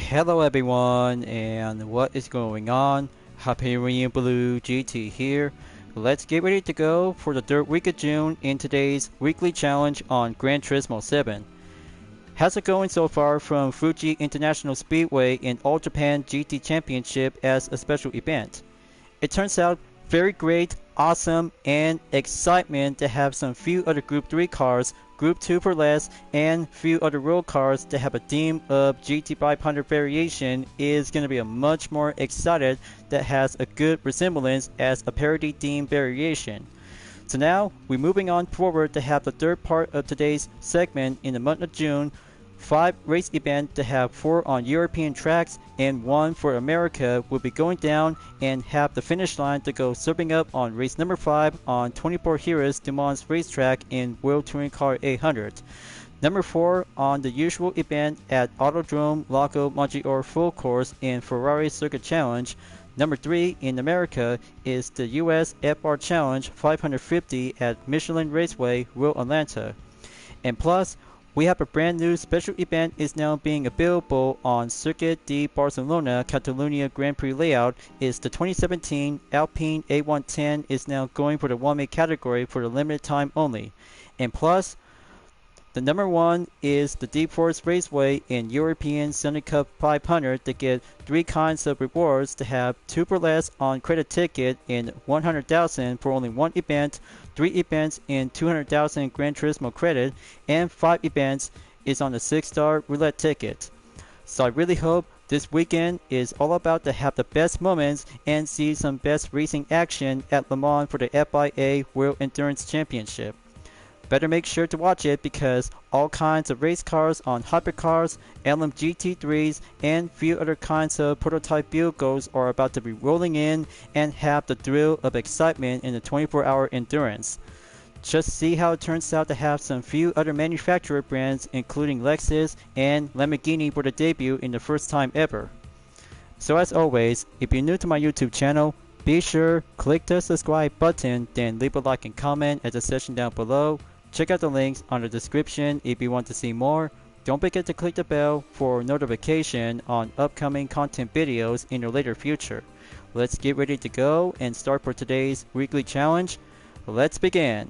Hello everyone, and what is going on? Hyperion-Blue-GT here. Let's get ready to go for the third week of June in today's weekly challenge on Gran Turismo 7. How's it going so far from Fuji International Speedway in All Japan GT Championship as a special event? It turns out very great, awesome, and excitement to have some few other Group 3 cars, Group 2 for less, and few other road cars to have a theme of GT500 variation is going to be a much more excited that has a good resemblance as a parody theme variation. So now we're moving on forward to have the third part of today's segment in the month of June. 5 race event to have 4 on European tracks and 1 for America will be going down and have the finish line to go serving up on race number 5 on 24 Heroes Du Mans racetrack in World Touring Car 800. Number 4 on the usual event at Autodrome Lago Maggiore Full Course in Ferrari Circuit Challenge. Number 3 in America is the US FR Challenge 550 at Michelin Raceway, Road Atlanta. And plus, we have a brand new special event is now being available on Circuit de Barcelona Catalunya Grand Prix layout. Is the 2017 Alpine A110 is now going for the 1-make category for the limited time only. And plus, the number 1 is the Deep Forest Raceway in European Sunday Cup 500 to get 3 kinds of rewards to have 2 for less on credit ticket in 100,000 for only 1 event, 3 events in 200,000 Gran Turismo credit, and 5 events is on the 6-star roulette ticket. So I really hope this weekend is all about to have the best moments and see some best racing action at Le Mans for the FIA World Endurance Championship. Better make sure to watch it because all kinds of race cars on hypercars, LMGT3s, and few other kinds of prototype vehicles are about to be rolling in and have the thrill of excitement in the 24-hour endurance. Just see how it turns out to have some few other manufacturer brands including Lexus and Lamborghini for the debut in the first time ever. So as always, if you're new to my YouTube channel, be sure click the subscribe button, then leave a like and comment at the section down below. Check out the links on the description if you want to see more. Don't forget to click the bell for notification on upcoming content videos in the later future. Let's get ready to go and start for today's weekly challenge. Let's begin.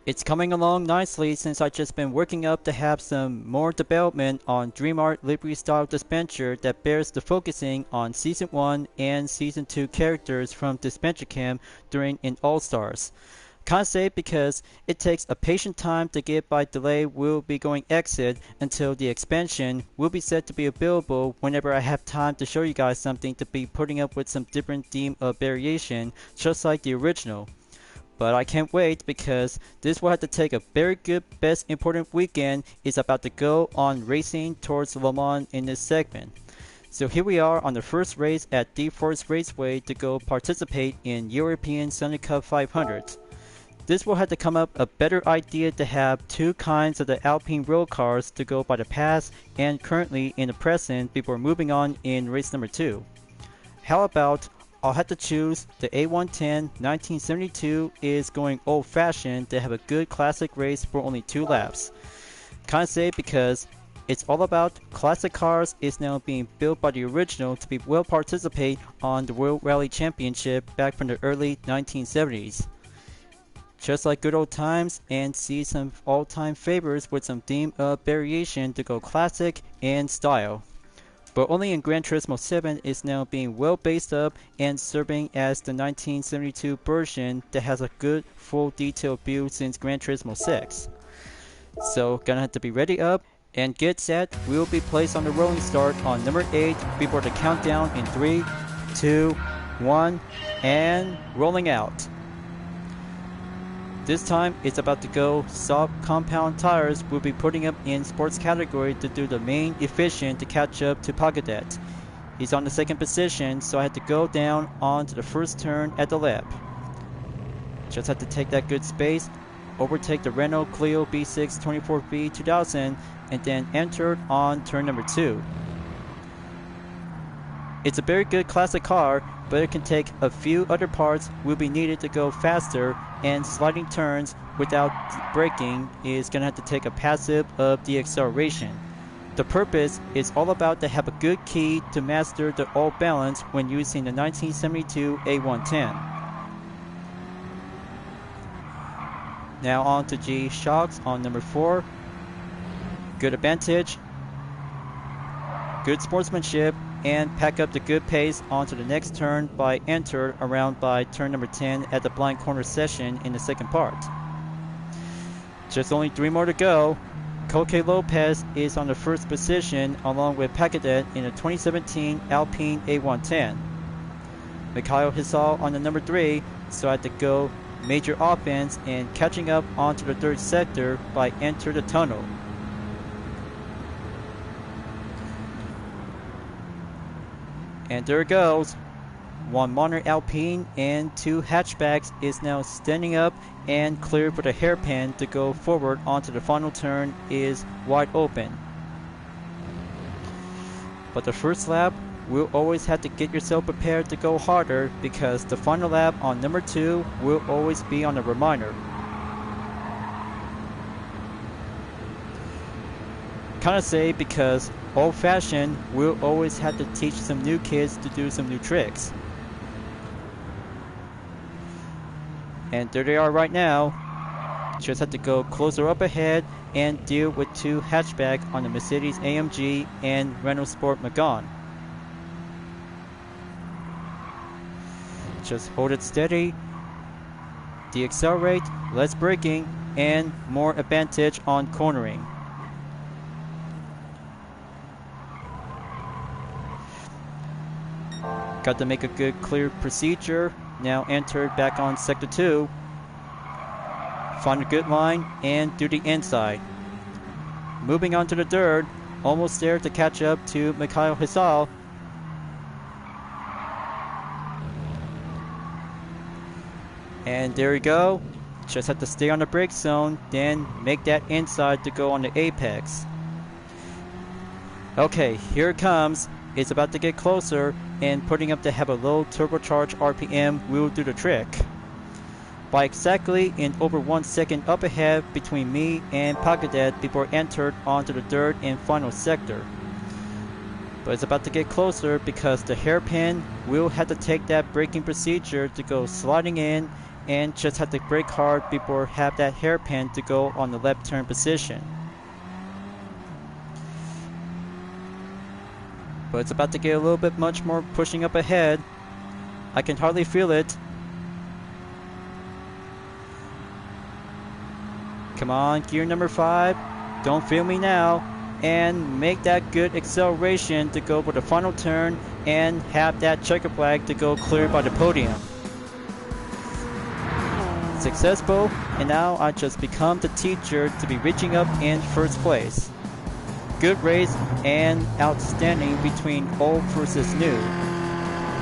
It's coming along nicely since I've just been working up to have some more development on DreamArt livery style dispenser that bears the focusing on Season 1 and Season 2 characters from Dispenser Cam during in All-Stars. Can't say because it takes a patient time to get by delay will be going exit until the expansion will be set to be available whenever I have time to show you guys something to be putting up with some different theme of variation just like the original. But I can't wait because this will have to take a very good best important weekend is about to go on racing towards Le Mans in this segment. So here we are on the first race at Deep Forest Raceway to go participate in European Sunday Cup 500. This will have to come up a better idea to have 2 kinds of the Alpine road cars to go by the past and currently in the present before moving on in race number 2. How about I'll have to choose the A110 1972 is going old-fashioned to have a good classic race for only 2 laps. Can't say because it's all about classic cars is now being built by the original to be well participate on the World Rally Championship back from the early 1970s. Just like good old times and see some all-time favorites with some theme of variation to go classic and style. But only in Gran Turismo 7 is now being well based up and serving as the 1972 version that has a good full detailed view since Gran Turismo 6. So gonna have to be ready up and get set. We will be placed on the rolling start on number 8 before the countdown in 3, 2, 1 and rolling out. This time it's about to go soft compound tires. We'll be putting up in sports category to do the main efficient to catch up to Pagadet. He's on the 2nd position, so I had to go down onto the first turn at the lap. Just had to take that good space, overtake the Renault Clio B6 24V 2000 and then entered on turn number 2. It's a very good classic car, but it can take a few other parts will be needed to go faster, and sliding turns without braking is going to have to take a passive of the acceleration. The purpose is all about to have a good key to master the all balance when using the 1972 A110. Now on to G shocks on number 4. Good advantage, good sportsmanship, and pack up the good pace onto the next turn by enter around by turn number 10 at the blind corner session in the second part. Just only 3 more to go. Koke Lopez is on the first position along with Pacadet in the 2017 Alpine A110. Mikhail Hisal on the number 3, so I had to go major offense and catching up onto the third sector by enter the tunnel. And there it goes. 1 Monter Alpine and 2 hatchbacks is now standing up and cleared for the hairpin to go forward onto the final turn is wide open. But the first lap will always have to get yourself prepared to go harder because the final lap on number 2 will always be on a reminder. Kind of say because old-fashioned will always have to teach some new kids to do some new tricks. And there they are right now. Just have to go closer up ahead and deal with 2 hatchback on the Mercedes AMG and Renault Sport Megane. Just hold it steady, deaccelerate, less braking, and more advantage on cornering. Got to make a good clear procedure. Now entered back on sector 2. Find a good line and do the inside. Moving on to the third, almost there to catch up to Mikhail Hisal. And there you go. Just have to stay on the brake zone, then make that inside to go on the apex. Okay, here it comes. It's about to get closer, and putting up to have a low turbocharged RPM will do the trick. By exactly in over 1 second up ahead between me and Pacadet before entered onto the third and final sector. But it's about to get closer because the hairpin will have to take that braking procedure to go sliding in and just have to brake hard before have that hairpin to go on the left turn position. But it's about to get a little bit much more pushing up ahead. I can hardly feel it. Come on, gear number 5. Don't feel me now. And make that good acceleration to go for the final turn and have that checker flag to go clear by the podium. Successful, and now I just become the teacher to be reaching up in first place. Good race and outstanding between old versus new.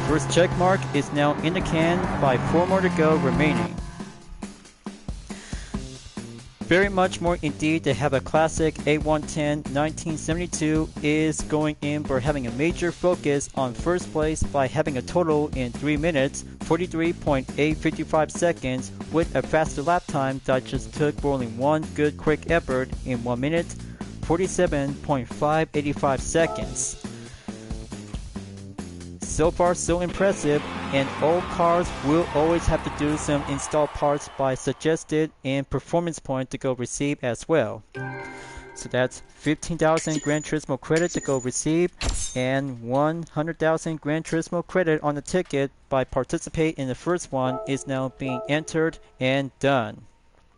First check mark is now in the can by 4 more to go remaining. Very much more indeed to have a classic A110 1972 is going in for having a major focus on first place by having a total in 3 minutes 43.855 seconds with a faster lap time that just took for only one good quick effort in 1 minute 47.585 seconds. So far so impressive, and old cars will always have to do some install parts by suggested and performance point to go receive as well. So that's 15,000 Gran Turismo credit to go receive and 100,000 Gran Turismo credit on the ticket by participate in the first one is now being entered and done.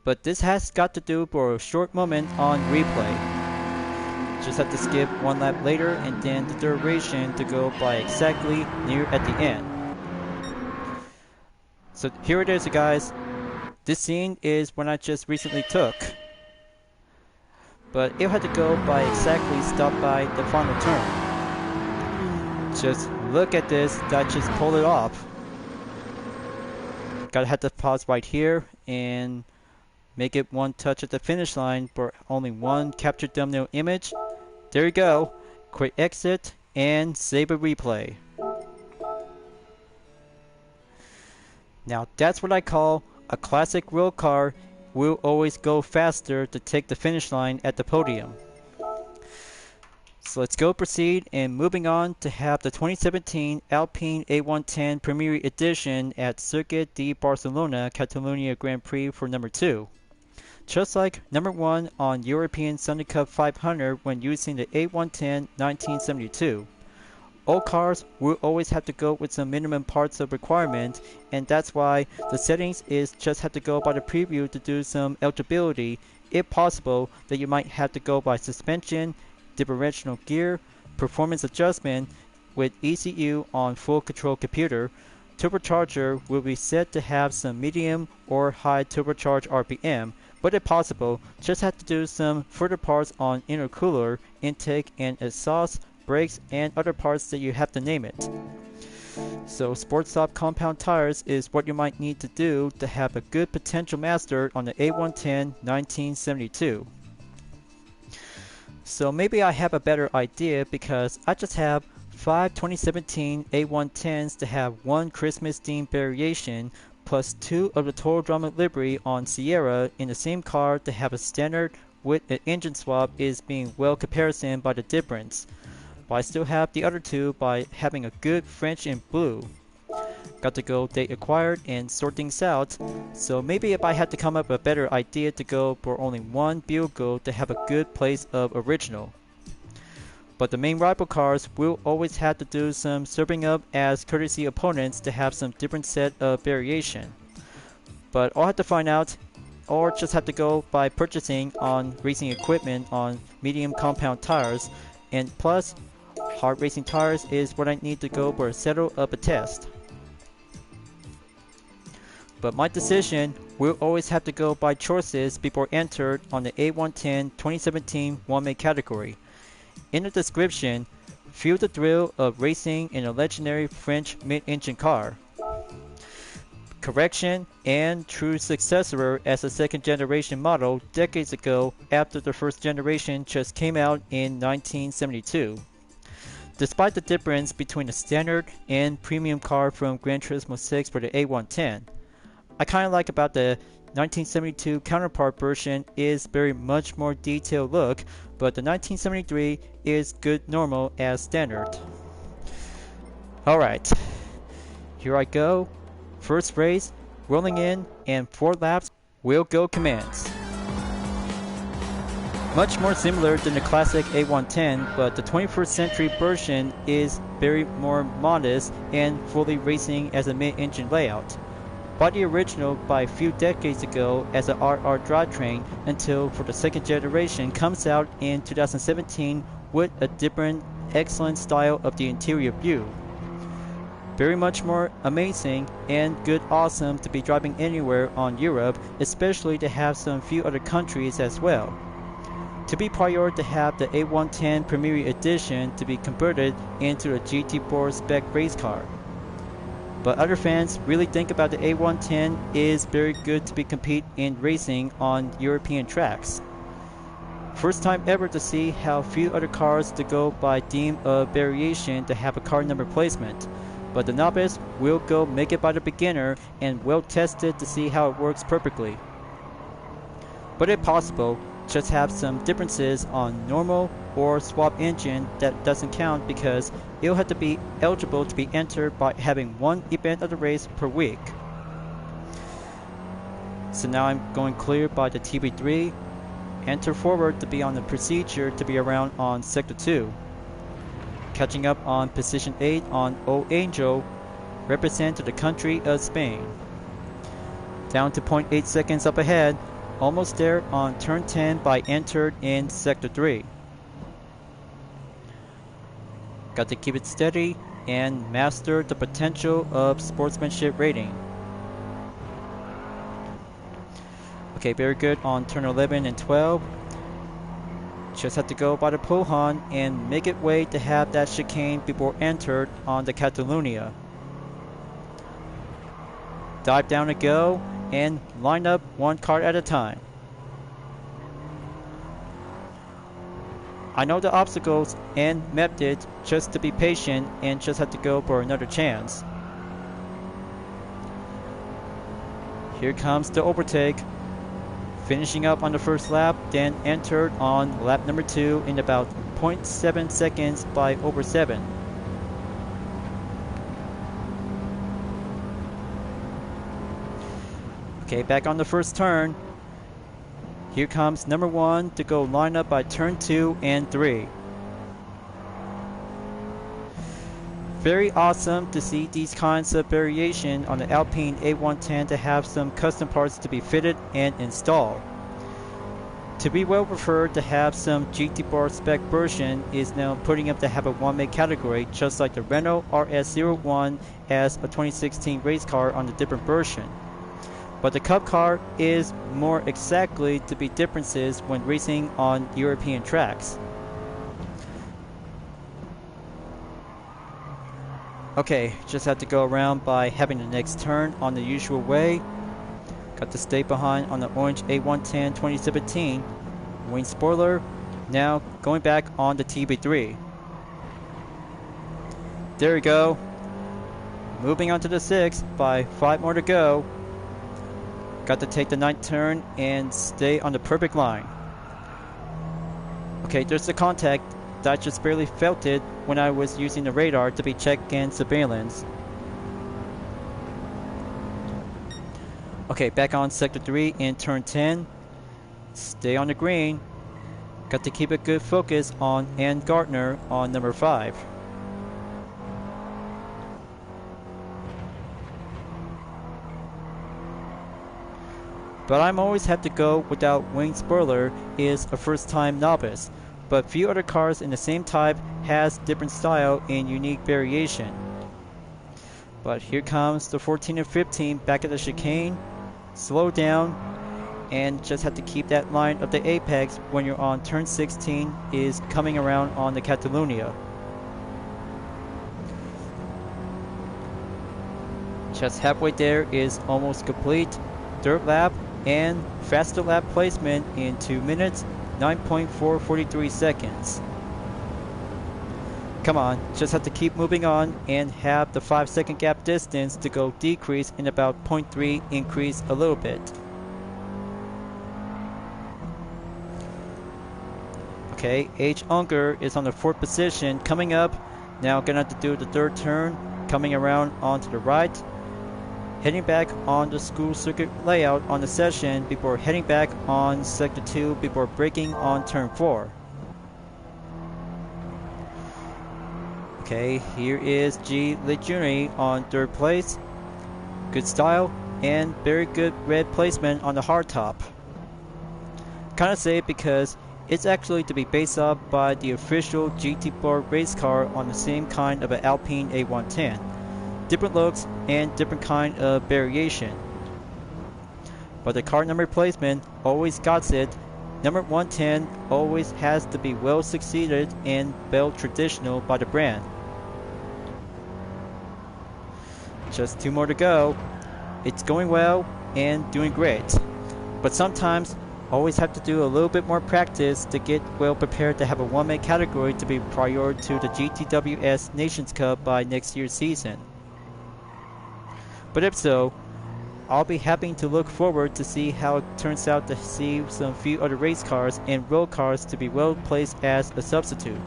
But this has got to do for a short moment on replay. Just have to skip 1 lap later and then the duration to go by exactly near at the end. So here it is, you guys. This scene is one I just recently took. But it had to go by exactly stop by the final turn. Just look at this, that just pulled it off. Gotta have to pause right here and make it one touch at the finish line for only one captured thumbnail image. There you go. Quick exit and save a replay. Now that's what I call a classic road car will always go faster to take the finish line at the podium. So let's go proceed and moving on to have the 2017 Alpine A110 Premier Edition at Circuit de Barcelona Catalunya Grand Prix for number 2. Just like number 1 on European Sunday Cup 500 when using the A110 1972. All cars will always have to go with some minimum parts of requirement, and that's why the settings is just have to go by the preview to do some eligibility. If possible, that you might have to go by suspension, differential gear, performance adjustment with ECU on full control computer. Turbocharger will be set to have some medium or high turbocharge RPM, but if possible, just have to do some further parts on intercooler, intake, and exhaust, brakes, and other parts that you have to name it. So Sport Stop compound tires is what you might need to do to have a good potential master on the A110 1972. So maybe I have a better idea because I just have 5 2017 A110s to have one Christmas themed variation plus 2 of the Total Drama livery on Sierra in the same car to have a standard with an engine swap is being well comparison by the difference. But I still have the other two by having a good French and blue. Got to go date acquired and sort things out, so maybe if I had to come up with a better idea to go for only one vehicle to have a good place of original. But the main rival cars will always have to do some serving up as courtesy opponents to have some different set of variation. But I'll have to find out, or just have to go by purchasing on racing equipment on medium compound tires, and plus hard racing tires is what I need to go for a settle up a test. But my decision will always have to go by choices before entered on the A110 2017 one-make category. In the description, feel the thrill of racing in a legendary French mid-engine car. Correction and true successor as a second generation model decades ago after the first generation just came out in 1972. Despite the difference between the standard and premium car from Gran Turismo 6 for the A110, I kind of like about the 1972 counterpart version is very much more detailed look, but the 1973 is good normal as standard. Alright, here I go. First race, rolling in, and 4 laps, will go commands. Much more similar than the classic A110, but the 21st century version is very more modest and fully racing as a mid-engine layout. Bought the original by a few decades ago as an RR drivetrain until for the second generation comes out in 2017 with a different excellent style of the interior view. Very much more amazing and good awesome to be driving anywhere on Europe, especially to have some few other countries as well. To be prior to have the A110 Premier Edition to be converted into a GT4 spec race car. But other fans really think about the A110 is very good to be compete in racing on European tracks. First time ever to see how few other cars to go by deem a variation to have a car number placement. But the novice will go make it by the beginner and well tested to see how it works perfectly. But if possible, just have some differences on normal or swap engine that doesn't count because it'll have to be eligible to be entered by having one event of the race per week. So now I'm going clear by the TB3, enter forward to be on the procedure to be around on sector 2. Catching up on position 8 on O Angel, represent to the country of Spain. Down to 0.8 seconds up ahead, almost there on turn 10 by entered in sector 3. Got to keep it steady and master the potential of sportsmanship rating. Okay, very good on turn 11 and 12. Just have to go by the Pohan and make it way to have that chicane before entered on the Catalunya. Dive down to go and line up one car at a time. I know the obstacles and mapped it just to be patient and just have to go for another chance. Here comes the overtake. Finishing up on the first lap, then entered on lap number 2 in about 0.7 seconds by over 7. Okay, back on the first turn. Here comes number 1 to go line up by turn 2 and 3. Very awesome to see these kinds of variation on the Alpine A110 to have some custom parts to be fitted and installed. To be well preferred to have some GT bar spec version is now putting up to have a 1-make category, just like the Renault RS01 as a 2016 race car on the different version. But the Cup car is more exactly to be differences when racing on European tracks. Okay, just had to go around by having the next turn on the usual way. Got to stay behind on the orange A110 2017. Wing spoiler, now going back on the TB3. There we go. Moving on to the 6th by 5 more to go. Got to take the 9th turn and stay on the perfect line. Okay, there's the contact. I just barely felt it when I was using the radar to be check and surveillance. Okay, back on sector 3 in turn 10. Stay on the green. Got to keep a good focus on Ann Gardner on number 5. But I'm always have to go without wing spoiler is a first time novice. But few other cars in the same type has different style and unique variation. But here comes the 14 and 15 back at the chicane. Slow down and just have to keep that line of the apex when you're on turn 16 is coming around on the Catalunya. Just halfway there is almost complete. Third lap and faster lap placement in 2 minutes. 9.443 seconds. Come on, just have to keep moving on and have the 5-second gap distance to go decrease in about 0.3 increase a little bit. Okay, H. Unger is on the 4th position coming up. Now gonna have to do the 3rd turn, coming around onto the right. Heading back on the school circuit layout on the session before heading back on sector 2 before braking on turn 4. Okay, here is G. Legioni on 3rd place. Good style and very good red placement on the hardtop. Kinda say it because it's actually to be based off by the official GT bar race car on the same kind of an Alpine A110. Different looks and different kind of variation. But the car number placement always got it. Number 110 always has to be well succeeded and well traditional by the brand. Just 2 more to go. It's going well and doing great. But sometimes always have to do a little bit more practice to get well prepared to have a 1-make category to be prior to the GTWS Nations Cup by next year's season. But if so, I'll be happy to look forward to see how it turns out to see some few other race cars and road cars to be well placed as a substitute.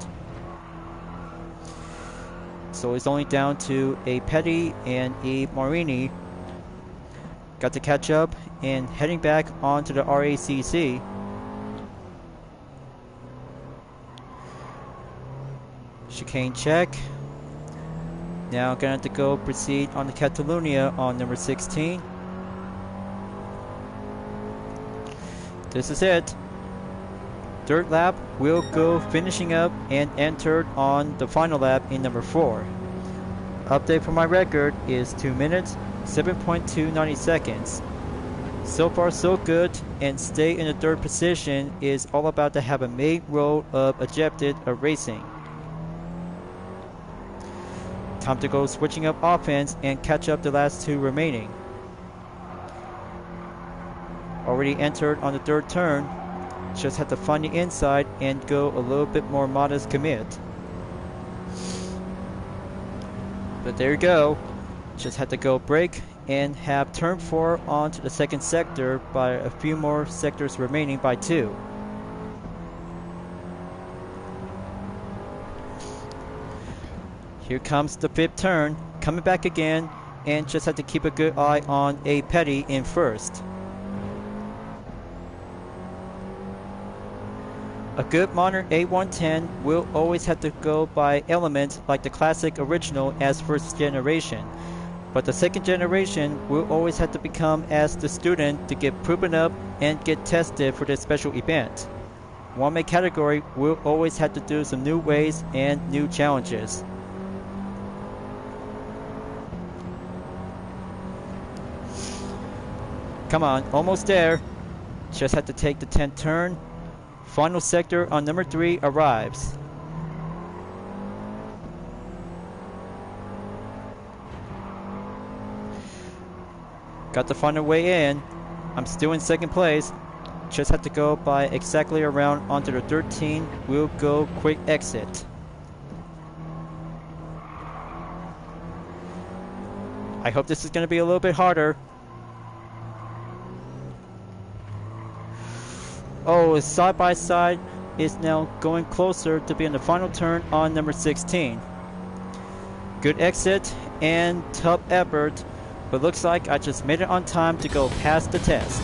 So it's only down to a Petty and a Marini. Got to catch up and heading back onto the RACC. Chicane check. Now gonna have to go proceed on the Catalunya on number 16. This is it. 3rd lap will go finishing up and entered on the final lap in number 4. Update for my record is 2 minutes, 7.290 seconds. So far so good, and stay in the 3rd position is all about to have a main road of objective of racing. Time to go switching up offense and catch up the last 2 remaining. Already entered on the 3rd turn. Just have to find the inside and go a little bit more modest commit. But there you go. Just had to go brake and have turn 4 onto the second sector by a few more sectors remaining by 2. Here comes the 5th turn, coming back again, and just have to keep a good eye on a Petty in first. A good modern A110 will always have to go by elements like the classic original as first generation, but the second generation will always have to become as the student to get proven up and get tested for this special event. One make category will always have to do some new ways and new challenges. Come on, almost there. Just have to take the 10th turn. Final sector on number 3 arrives. Got the final way in. I'm still in second place. Just have to go by exactly around onto the 13. We'll go quick exit. I hope this is going to be a little bit harder. Oh, side by side is now going closer to being the final turn on number 16. Good exit and tough effort, but looks like I just made it on time to go past the test.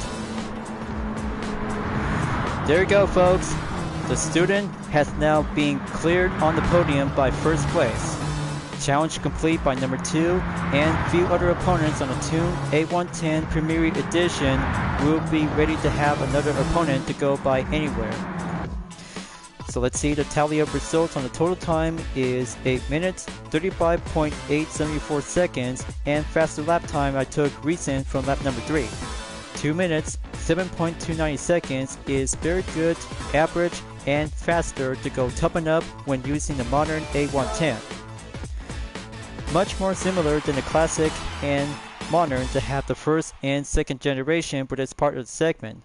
There you go, folks. The student has now been cleared on the podium by first place. Challenge complete by number 2, and few other opponents on the Tune A110 Premier Edition will be ready to have another opponent to go by anywhere. So let's see, the tally of results on the total time is 8 minutes, 35.874 seconds, and faster lap time I took recent from lap number 3. 2 minutes, 7.290 seconds is very good, average, and faster to go top and up when using the modern A110. Much more similar than the classic and modern to have the first and second generation for this part of the segment.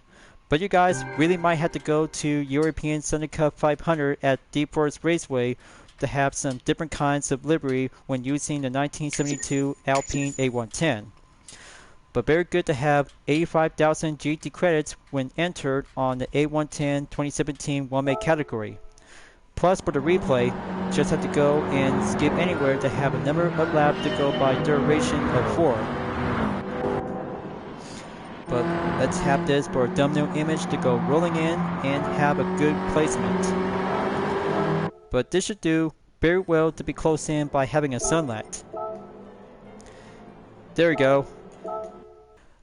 But you guys really might have to go to European Sunday Cup 500 at Deep Forest Raceway to have some different kinds of livery when using the 1972 Alpine A110. But very good to have 85,000 GT credits when entered on the A110 2017 one-make category. Plus for the replay, just have to go and skip anywhere to have a number of laps to go by duration of 4. But let's have this for a thumbnail image to go rolling in and have a good placement. But this should do very well to be close in by having a sunlight. There we go.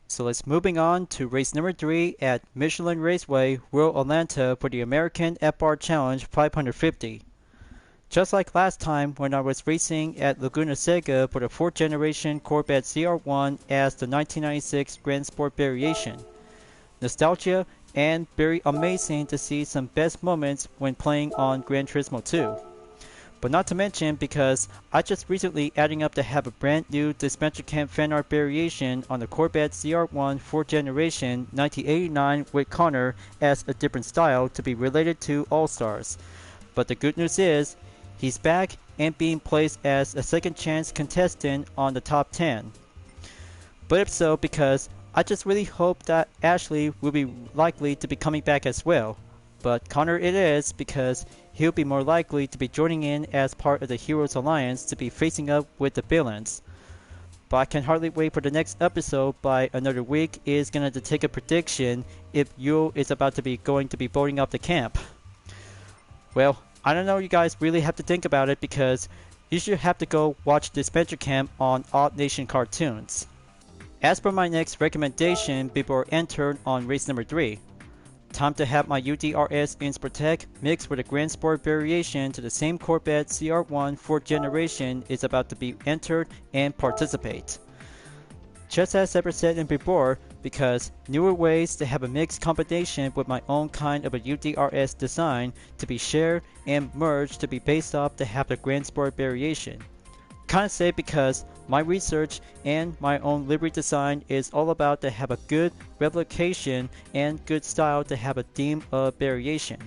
So let's moving on to race number 3 at Michelin Raceway, World Atlanta for the American FR Challenge 550. Just like last time when I was racing at Laguna Seca for the 4th generation Corvette CR1 as the 1996 Grand Sport variation. Nostalgia and very amazing to see some best moments when playing on Gran Turismo 2. But not to mention because I just recently adding up to have a brand new dispenser cam fan art variation on the Corvette CR1 4th generation 1989 with Connor as a different style to be related to All-Stars. But the good news is, he's back and being placed as a second chance contestant on the top 10. But if so, because I just really hope that Ashley will be likely to be coming back as well. But Connor it is because he'll be more likely to be joining in as part of the Heroes Alliance to be facing up with the villains. But I can hardly wait for the next episode by another week is gonna to take a prediction if Yule is about to be going to be voting up the camp. Well, I don't know, you guys really have to think about it because you should have to go watch Dispenser Camp on Odd Nation Cartoons. As for my next recommendation before entering on race number 3. Time to have my UDRS Insportec mixed with a Grand Sport variation to the same Corvette CR1 4th generation is about to be entered and participate. Just as ever said in before, because newer ways to have a mixed combination with my own kind of a UDRS design to be shared and merged to be based off to have the Grand Sport variation. Kinda say because my research and my own livery design is all about to have a good replication and good style to have a theme of variation.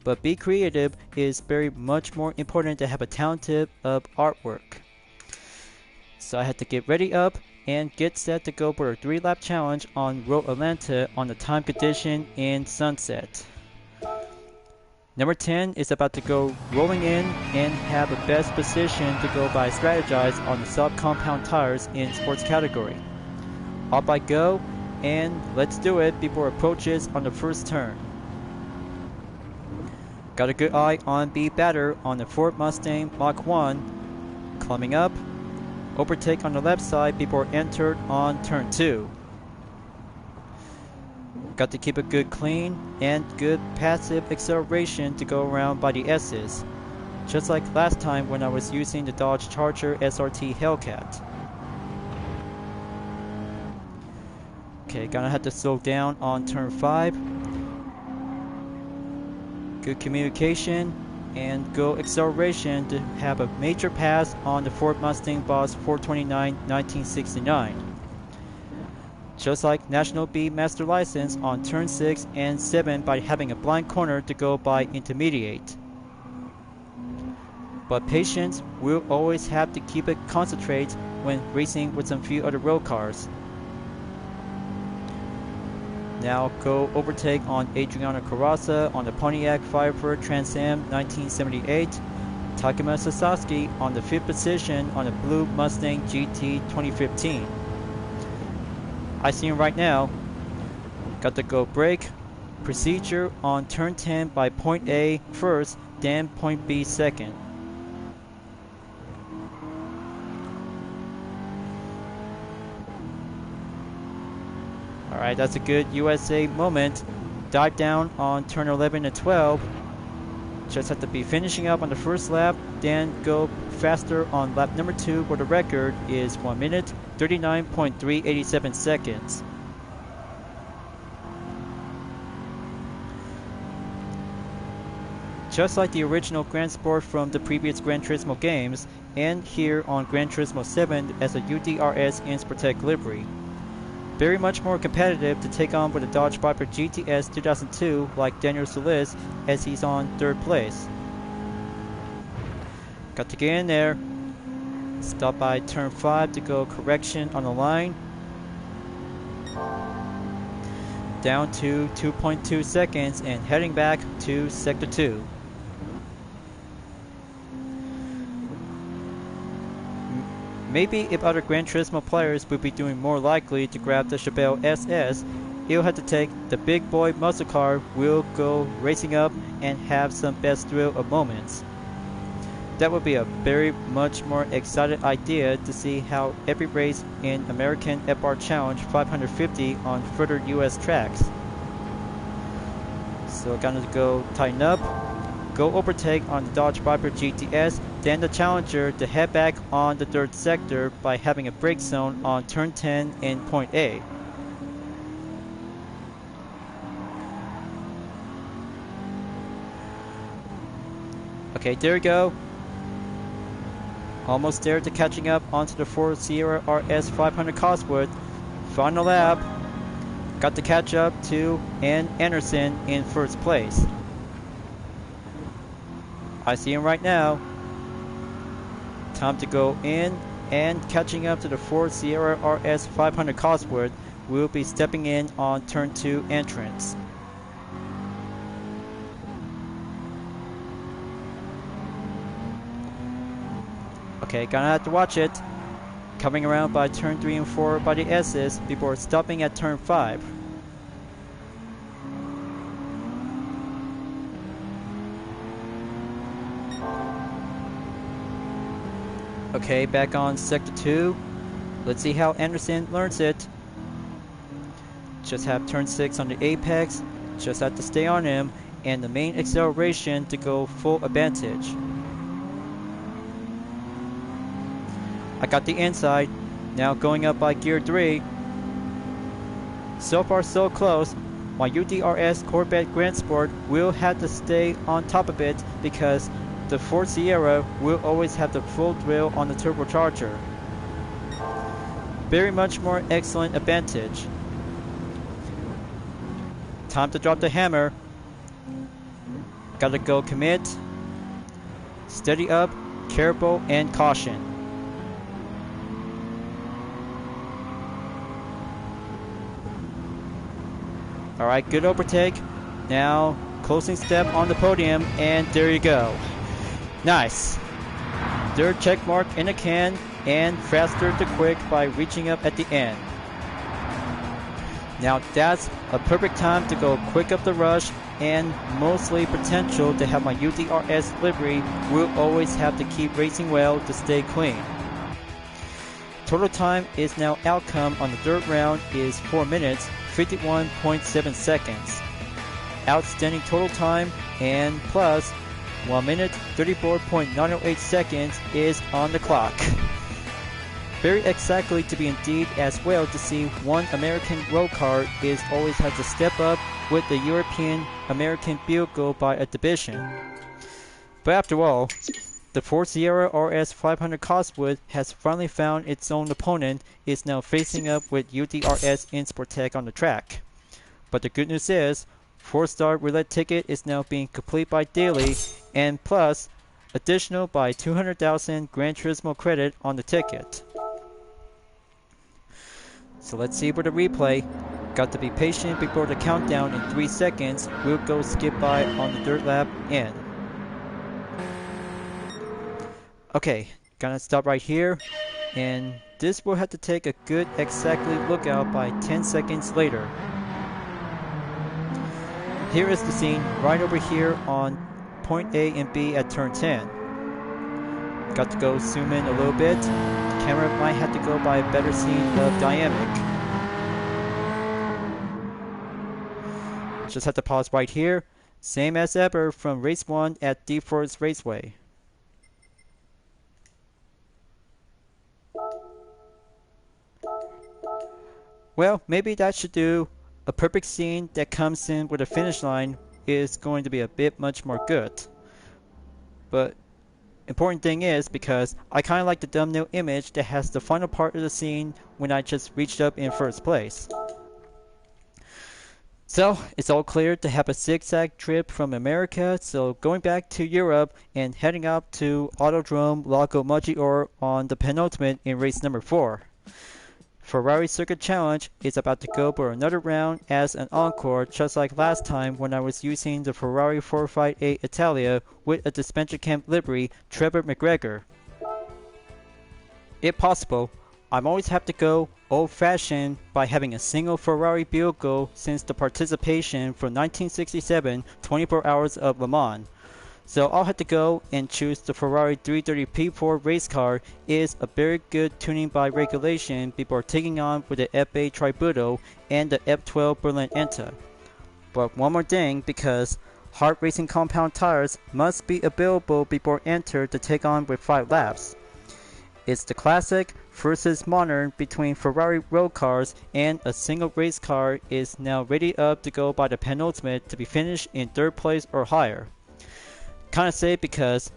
But be creative is very much more important to have a talented of artwork. So I had to get ready up and get set to go for a 3-lap challenge on Road Atlanta on the time condition in Sunset. Number 10 is about to go rolling in and have a best position to go by strategize on the sub-compound tires in sports category. Up I go, and let's do it before approaches on the first turn. Got a good eye on B batter on the Ford Mustang Mach 1, climbing up, overtake on the left side before entered on turn 2. Got to keep it good clean and good passive acceleration to go around by the S's, just like last time when I was using the Dodge Charger SRT Hellcat. Okay, gonna have to slow down on turn 5. Good communication and go acceleration to have a major pass on the Ford Mustang Boss 429 1969. Just like National B Master License on turn 6 and 7 by having a blind corner to go by intermediate. But patience, we'll always have to keep it concentrate when racing with some few other road cars. Now go overtake on Adriano Carrozza on the Pontiac Firebird Trans Am 1978. Takuma Sasaki on the 5th position on the Blue Mustang GT 2015. I see him right now. Got to go brake. Procedure on turn 10 by point A first, then point B second. Alright, that's a good USA moment. Dive down on turn 11 and 12. Just have to be finishing up on the first lap, then go faster on lap number 2 where the record is 1 minute, 39.387 seconds. Just like the original Grand Sport from the previous Gran Turismo games, and here on Gran Turismo 7 as a UDRS Inspirtech livery. Very much more competitive to take on with a Dodge Viper GTS 2002 like Daniel Solis as he's on 3rd place. Got to get in there. Stop by turn 5 to go correction on the line. Down to 2.2 seconds and heading back to sector 2. Maybe if other Gran Turismo players would be doing more likely to grab the Chevelle SS, he'll have to take the big boy muscle car, will go racing up and have some best thrill of moments. That would be a very much more excited idea to see how every race in American FR Challenge 550 on further US tracks. So gonna go tighten up, go overtake on the Dodge Viper GTS, then the Challenger to head back on the 3rd sector by having a brake zone on turn 10 in point A. Okay, there we go. Almost there to catching up onto the Ford Sierra RS 500 Cosworth. Final lap. Got to catch up to Ann Anderson in 1st place. I see him right now. Time to go in and catching up to the Ford Sierra RS 500 Cosworth. We'll be stepping in on turn 2 entrance. Okay, gonna have to watch it. Coming around by turn 3 and 4 by the S's before stopping at turn 5. Okay, back on sector 2. Let's see how Anderson learns it. Just have turn 6 on the apex. Just have to stay on him and the main acceleration to go full advantage. I got the inside, now going up by Gr.3. So far so close. My UDRS Corvette Grand Sport will have to stay on top of it because the Ford Sierra will always have the full thrill on the turbocharger. Very much more excellent advantage. Time to drop the hammer. Gotta go commit. Steady up, careful, and caution. Alright, good overtake. Now, closing step on the podium, and there you go. Nice. Third check mark in the can, and faster to quick by reaching up at the end. Now that's a perfect time to go quick up the rush, and mostly potential to have my UDRS livery. Will always have to keep racing well to stay clean. Total time is now outcome on the third round is 4 minutes, 51.7 seconds. Outstanding total time and plus 1 minute, 34.908 seconds is on the clock. Very exactly to be indeed as well to see one American road car is always has to step up with the European American vehicle by a division. But after all, the Ford Sierra RS 500 Cosworth has finally found its own opponent, is now facing up with UDRS in Sportec on the track. But the good news is, 4-star roulette ticket is now being complete by Daily, and plus, additional by 200,000 Gran Turismo credit on the ticket. So let's see for the replay. Got to be patient before the countdown in 3 seconds. We'll go skip by on the third lap in. Okay, gonna stop right here. And this will have to take a good exactly lookout by 10 seconds later. Here is the scene right over here on point A and B at turn 10. Got to go zoom in a little bit. The camera might have to go by a better scene of dynamic. Just have to pause right here. Same as ever from race 1 at Deep Forest Raceway. Well, maybe that should do. A perfect scene that comes in with a finish line is going to be a bit much more good. But important thing is because I kind of like the thumbnail image that has the final part of the scene when I just reached up in first place. So it's all clear to have a zigzag trip from America, so going back to Europe and heading up to Autodrome Lago Maggiore on the penultimate in race number 4. Ferrari Circuit Challenge is about to go for another round as an encore, just like last time when I was using the Ferrari 458 Italia with a suspension camp livery, Trevor McGregor. If possible, I'm always have to go old-fashioned by having a single Ferrari vehicle since the participation from 1967 24 Hours of Le Mans. So I'll have to go and choose the Ferrari 330 P4 race car is a very good tuning by regulation before taking on with the F8 Tributo and the F12 Berlin Enta. But one more thing, because hard racing compound tires must be available before enter to take on with 5 laps. It's the classic versus modern between Ferrari road cars, and a single race car is now ready up to go by the penultimate to be finished in 3rd place or higher. Kinda say because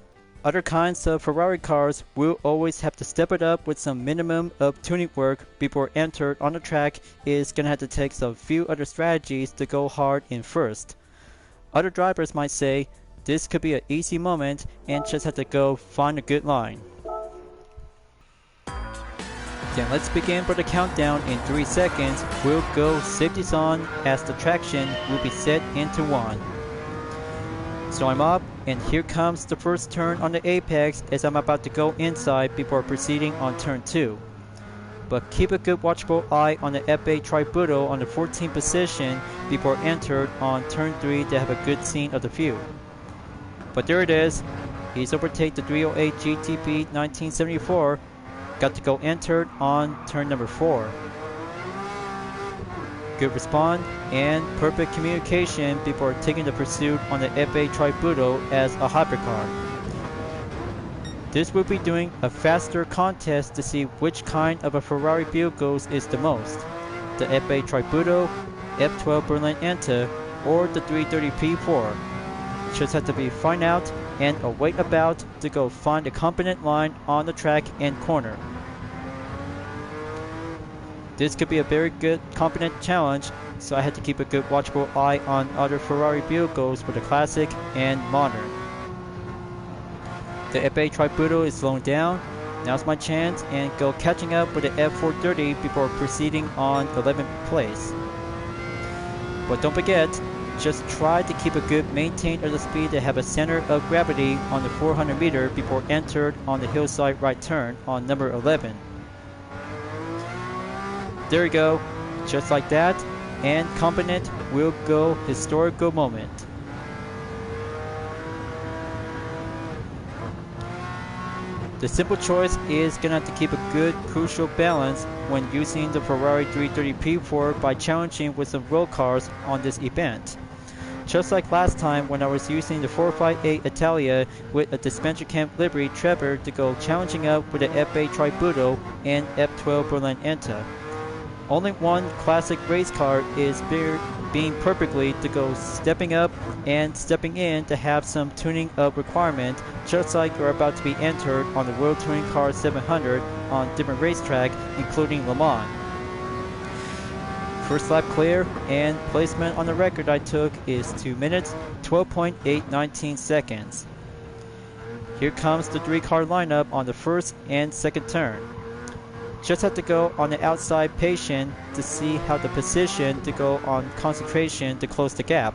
other kinds of Ferrari cars will always have to step it up with some minimum of tuning work before entered on the track is gonna have to take some few other strategies to go hard in first. Other drivers might say this could be an easy moment and just have to go find a good line. Then let's begin for the countdown in 3 seconds. We'll go safeties on as the traction will be set into 1. So I'm up, and here comes the first turn on the apex as I'm about to go inside before proceeding on turn 2. But keep a good watchful eye on the F8 Tributo on the 14th position before entered on turn 3 to have a good scene of the view. But there it is, he's overtaken the 308 GTP 1974, got to go entered on turn number 4. Good respond and perfect communication before taking the pursuit on the F8 Tributo as a hypercar. This will be doing a faster contest to see which kind of a Ferrari vehicles is the most. The F8 Tributo, F12 Berlin Enta, or the 330 P4. Just have to be find out and wait about to go find a competent line on the track and corner. This could be a very good competent challenge, so I had to keep a good watchful eye on other Ferrari vehicles for the classic and modern. The F8 Tributo is slowing down. Now's my chance and go catching up with the F430 before proceeding on 11th place. But don't forget, just try to keep a good maintain of the speed to have a center of gravity on the 400 meter before entered on the hillside right turn on number 11. There you go, just like that, and competent will go historical moment. The simple choice is gonna have to keep a good crucial balance when using the Ferrari 330 P4 by challenging with some road cars on this event. Just like last time when I was using the 458 Italia with a dispenser camp livery Trevor to go challenging up with the F8 Tributo and F12 Berlin Enta. Only one classic race car is being perfectly to go stepping up and stepping in to have some tuning up requirement, just like you're about to be entered on the World Touring Car 700 on different racetrack, including Le Mans. First lap clear, and placement on the record I took is 2 minutes, 12.819 seconds. Here comes the 3-car lineup on the first and second turn. Just have to go on the outside patient to see how the position to go on concentration to close the gap.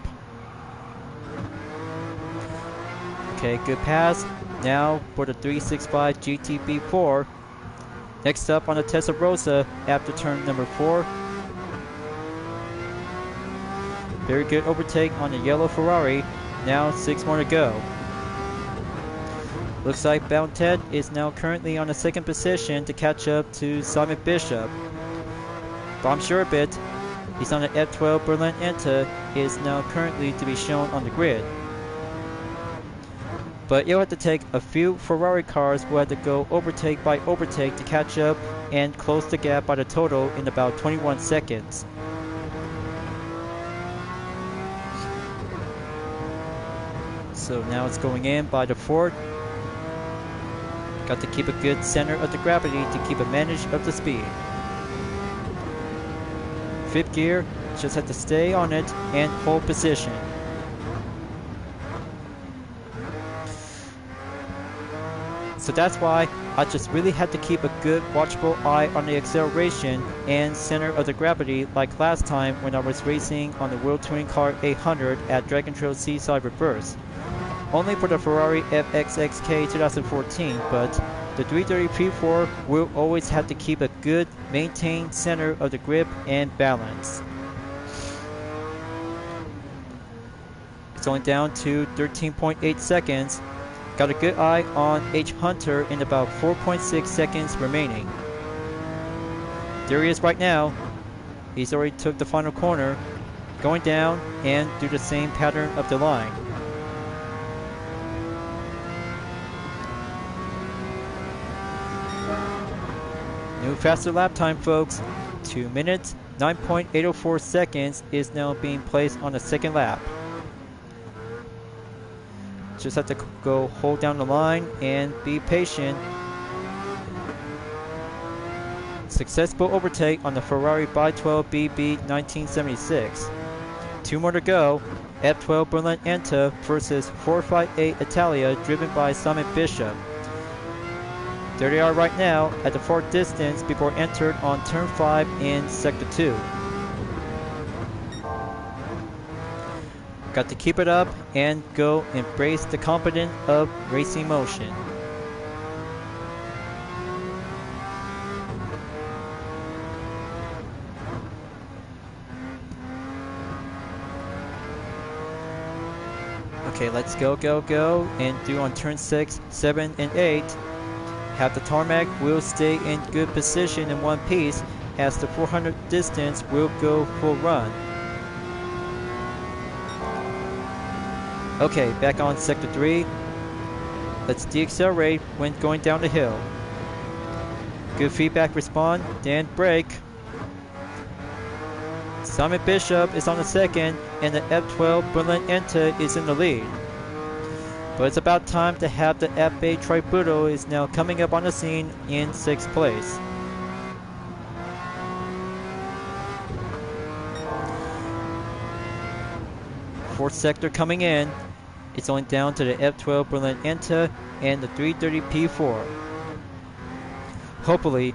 Okay, good pass. Now for the 365 GTB4. Next up on the Testarossa after turn number 4. Very good overtake on the yellow Ferrari. Now 6 more to go. Looks like Bountet is now currently on the second position to catch up to Simon Bishop. Bomb Sherbet, he's on the F12 Berlin Enta, is now currently to be shown on the grid. But you'll have to take a few Ferrari cars who had to go overtake by overtake to catch up and close the gap by the total in about 21 seconds. So now it's going in by the Ford. Got to keep a good center of the gravity to keep advantage of the speed. Fifth gear, just have to stay on it and hold position. So that's why I just really had to keep a good watchful eye on the acceleration and center of the gravity like last time when I was racing on the World Touring Car 800 at Dragon Trail Seaside Reverse. Only for the Ferrari FXXK 2014, but the 330 P4 will always have to keep a good maintained center of the grip and balance. It's only down to 13.8 seconds. Got a good eye on H. Hunter in about 4.6 seconds remaining. There he is right now. He's already took the final corner, going down and do the same pattern of the line. New faster lap time, folks. 2 minutes, 9.804 seconds is now being placed on the second lap. Just have to go hold down the line and be patient. Successful overtake on the Ferrari by12 BB 1976. 2 more to go. F12 Berlin Enta versus 458 Italia driven by Simon Bishop. There they are right now at the far distance before entered on turn 5 in sector 2. Got to keep it up and go embrace the confidence of racing motion. Okay, let's go, go, go, and do on turn 6, 7, and 8. Have the tarmac will stay in good position in one piece as the 400 distance will go full run. Okay, back on sector 3. Let's deaccelerate when going down the hill. Good feedback respawn, then brake. Simon Bishop is on the second and the F12 Berlin Enta is in the lead. But it's about time to have the F8 Tributo is now coming up on the scene in 6th place. Fourth sector coming in. It's only down to the F12 Berlin Enta and the 330 P4. Hopefully,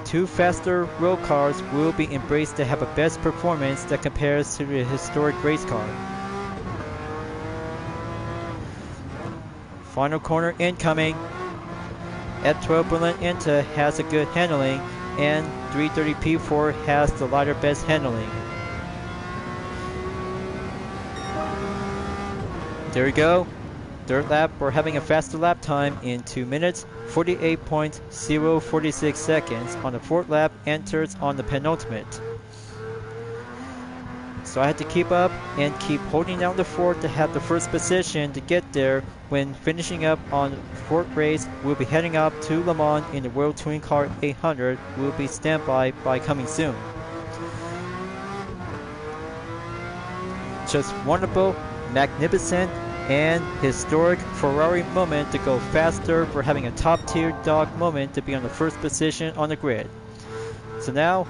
two faster road cars will be embraced to have a best performance that compares to the historic race car. Final corner incoming. F12 Berlin Inta has a good handling, and 330 P4 has the lighter best handling. There we go. Third lap, we're having a faster lap time in 2 minutes, 48.046 seconds. On the fourth lap, enters on the penultimate. So I had to keep up and keep holding down the fort to have the first position to get there. When finishing up on the fourth race, we'll be heading up to Le Mans in the World Touring Car 800. We'll be standby by coming soon. Just wonderful, magnificent, and historic Ferrari moment to go faster for having a top-tier dog moment to be on the first position on the grid. So now,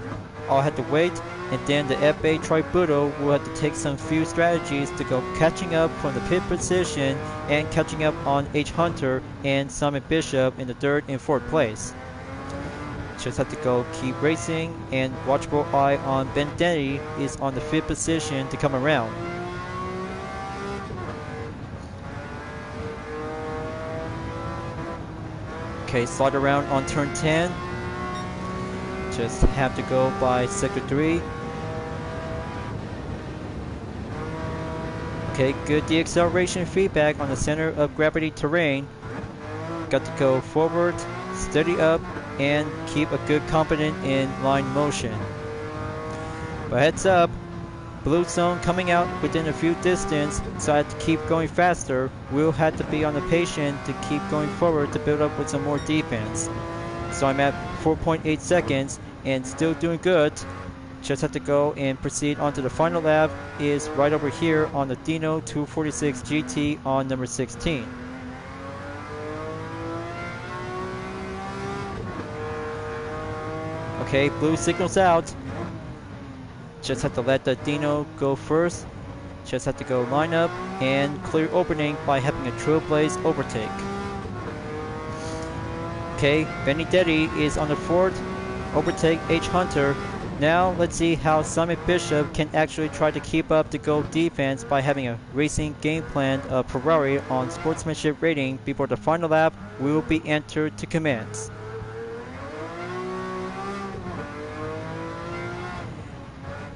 I'll have to wait, and then the F8 Tributo will have to take some few strategies to go catching up from the pit position and catching up on H. Hunter and Simon Bishop in the third and fourth place. Just have to go keep racing, and watchful eye on Benedetti is on the fifth position to come around. Okay, slide around on turn 10. Just have to go by sector 3. Okay, good deceleration feedback on the center of gravity terrain. Got to go forward, steady up, and keep a good competent in-line motion. But heads up, blue zone coming out within a few distance, so I have to keep going faster. We'll have to be on the patient to keep going forward to build up with some more defense. So I'm at 4.8 seconds and still doing good. Just have to go and proceed onto the final lap is right over here on the Dino 246 GT on number 16. Okay, blue signals out. Just have to let the Dino go first. Just have to go line up and clear opening by having a Trailblaze overtake. Okay, Benedetti is on the fourth. Overtake H. Hunter. Now let's see how Simon Bishop can actually try to keep up the goal defense by having a racing game plan of Ferrari on sportsmanship rating before the final lap will be entered to commence.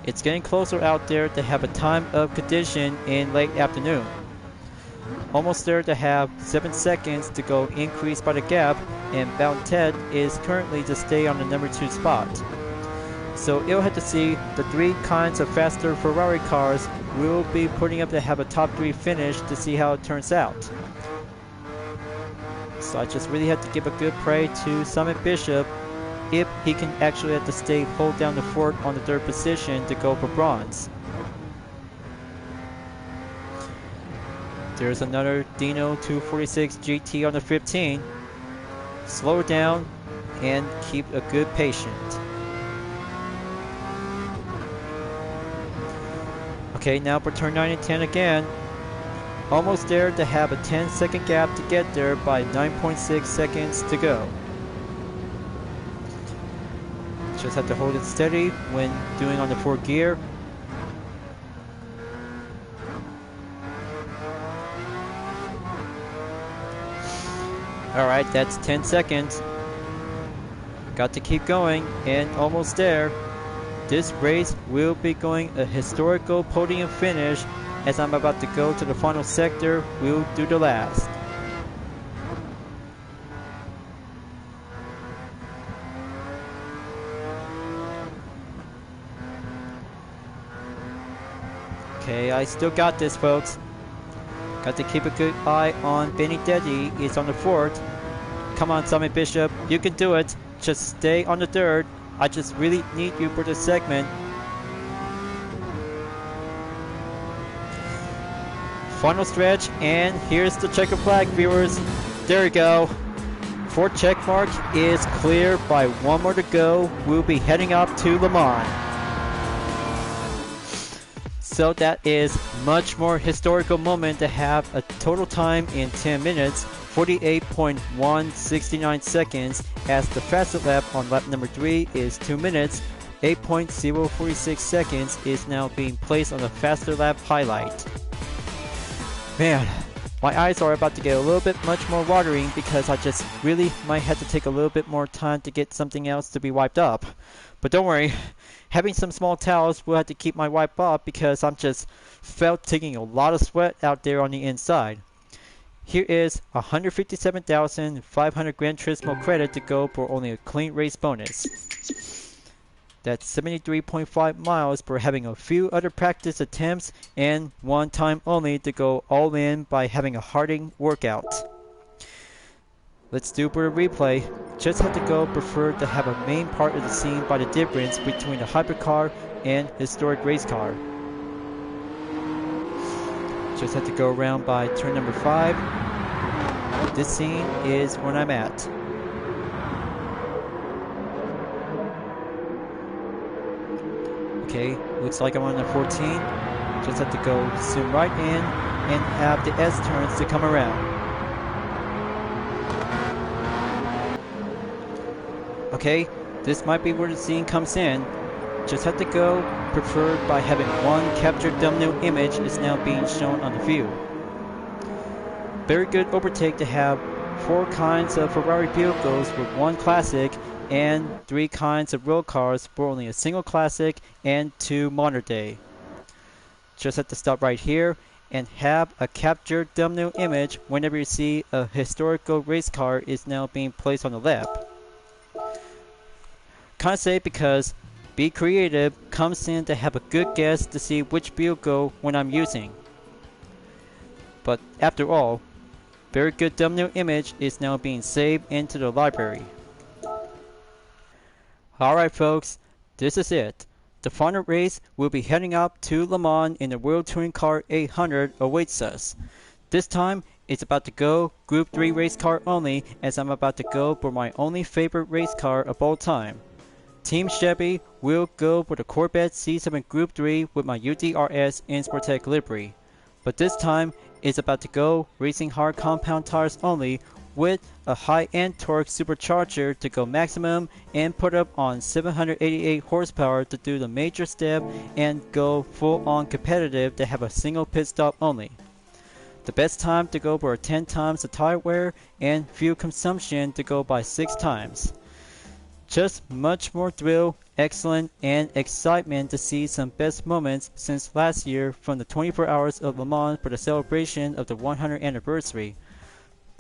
It's getting closer out there to have a time of condition in late afternoon. Almost there to have 7 seconds to go increase by the gap, and Bound Ted is currently to stay on the number 2 spot. So you'll have to see the 3 kinds of faster Ferrari cars will be putting up to have a top 3 finish to see how it turns out. So I just really have to give a good pray to Simon Bishop if he can actually have to stay hold down the fort on the third position to go for bronze. There's another Dino 246 GT on the 15. Slow down and keep a good patient. Okay, now for turn 9 and 10 again. Almost there to have a 10-second gap to get there by 9.6 seconds to go. Just have to hold it steady when doing on the 4th gear. Alright, that's 10 seconds. Got to keep going, and almost there. This race will be going a historical podium finish. As I'm about to go to the final sector, we'll do the last. Okay, I still got this, folks. Got to keep a good eye on Benedetti. He's on the 4th. Come on, Simon Bishop. You can do it. Just stay on the 3rd. I just really need you for this segment. Final stretch, and here's the checker flag, viewers. There we go. 4th check mark is clear by 1 more to go. We'll be heading up to Le Mans. So that is much more historical moment to have a total time in 10 minutes, 48.169 seconds, as the fastest lap on lap number 3 is 2 minutes, 8.046 seconds is now being placed on the faster lap highlight. Man, my eyes are about to get a little bit much more watering because I just really might have to take a little bit more time to get something else to be wiped up. But don't worry, having some small towels will have to keep my wipe off because I'm just felt taking a lot of sweat out there on the inside. Here is 157,500 Gran Turismo credit to go for only a clean race bonus. That's 73.5 miles for having a few other practice attempts and one time only to go all in by having a harding workout. Let's do for a replay. Just have to go prefer to have a main part of the scene by the difference between a hypercar and historic race car. Just have to go around by turn number 5. This scene is when I'm at. Okay, looks like I'm on the 14. Just have to go zoom right in and have the S turns to come around. Okay, this might be where the scene comes in. Just have to go preferred by having one captured thumbnail image is now being shown on the view. Very good overtake to have 4 kinds of Ferrari vehicles with 1 classic and 3 kinds of road cars for only a single classic and 2 modern day. Just have to stop right here and have a captured thumbnail image whenever you see a historical race car is now being placed on the lap. Can't say because Be Creative comes in to have a good guess to see which vehicle when I'm using. But after all, very good thumbnail image is now being saved into the library. Alright folks, this is it. The final race will be heading up to Le Mans in the World Touring Car 800 awaits us. This time, it's about to go Group 3 race car only as I'm about to go for my only favorite race car of all time. Team Chevy will go for the Corvette C7 Group 3 with my UDRS Insportec livery. But this time, it's about to go racing hard compound tires only with a high-end torque supercharger to go maximum and put up on 788 horsepower to do the major step and go full-on competitive to have a single pit stop only. The best time to go for 10 times the tire wear and fuel consumption to go by 6 times. Just much more thrill, excellent, and excitement to see some best moments since last year from the 24 hours of Le Mans for the celebration of the 100th anniversary.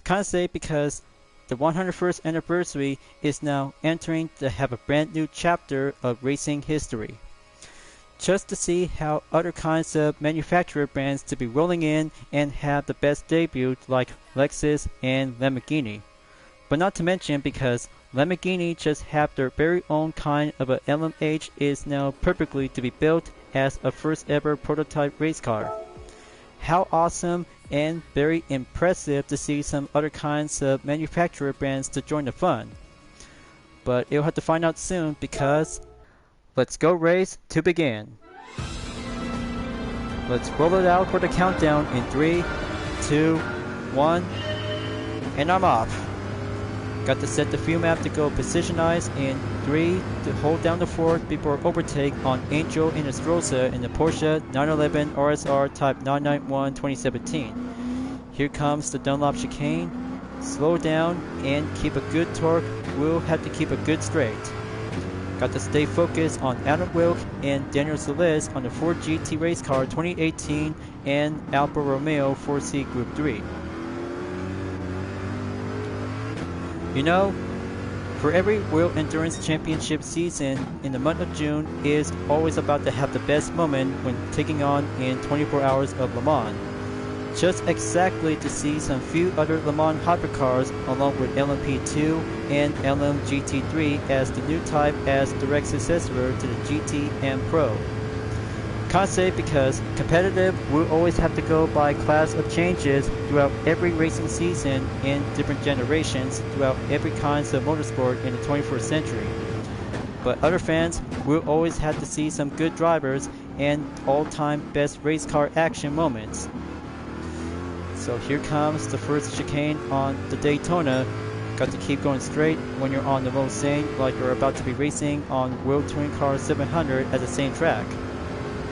Can't say because the 101st anniversary is now entering to have a brand new chapter of racing history. Just to see how other kinds of manufacturer brands to be rolling in and have the best debut like Lexus and Lamborghini. But not to mention because Lamborghini just have their very own kind of a LMH is now perfectly to be built as a first ever prototype race car. How awesome and very impressive to see some other kinds of manufacturer brands to join the fun. But you'll have to find out soon because let's go race to begin. Let's roll it out for the countdown in 3, 2, 1, and I'm off. Got to set the fuel map to go positionize in 3 to hold down the fort before overtake on Angel Inestrosa in the Porsche 911 RSR Type 991 2017. Here comes the Dunlop chicane. Slow down and keep a good torque. We'll have to keep a good straight. Got to stay focused on Adam Wilk and Daniel Solis on the Ford GT race car 2018 and Alfa Romeo 4C Group 3. You know, for every World Endurance Championship season in the month of June is always about to have the best moment when taking on in 24 hours of Le Mans. Just exactly to see some few other Le Mans hypercars along with LMP2 and LMGT3 as the new type as direct successor to the GT and Pro. Can't say because competitive will always have to go by class of changes throughout every racing season in different generations throughout every kinds of motorsport in the 21st century. But other fans will always have to see some good drivers and all-time best race car action moments. So here comes the first chicane on the Daytona. Got to keep going straight when you're on the Mulsanne, like you're about to be racing on World Touring Car 700 at the same track.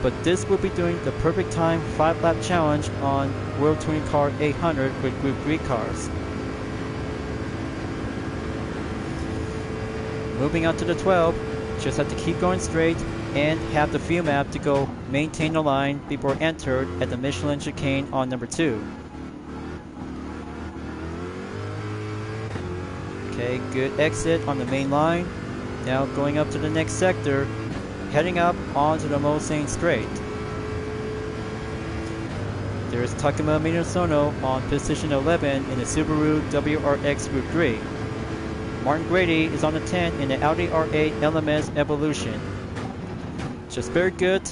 But this will be doing the perfect time 5-lap challenge on World Touring Car 800 with Group 3 cars. Moving on to the 12, just have to keep going straight and have the field map to go maintain the line before entered at the Michelin chicane on number 2. Okay, good exit on the main line. Now going up to the next sector, heading up onto the Mulsanne straight. There's Takuma Minasono on position 11 in the Subaru WRX Group 3. Martin Grady is on the 10 in the Audi R8 LMS Evolution. Just very good.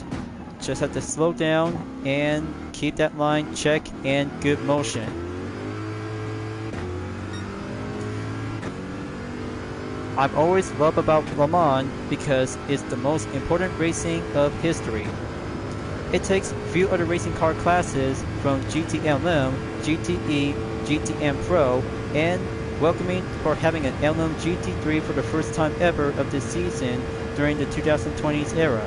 Just have to slow down and keep that line check and good motion. I've always loved about Le Mans because it's the most important racing of history. It takes few other racing car classes from GT-LM, GTE, GTM Pro, and welcoming for having an LM GT3 for the first time ever of this season during the 2020s era.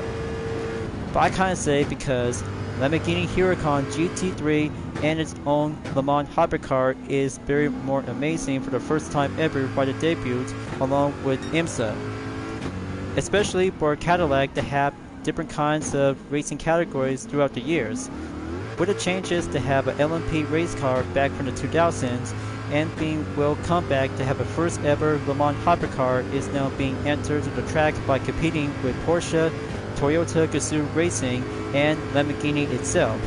But I kinda say because Lamborghini Huracan GT3 and its own Le Mans hypercar is very more amazing for the first time ever by the debut along with IMSA. Especially for Cadillac to have different kinds of racing categories throughout the years. With the changes to have an LMP race car back from the 2000s and being well come back to have a first ever Le Mans hypercar is now being entered to the track by competing with Porsche, Toyota Gazoo Racing, and Lamborghini itself.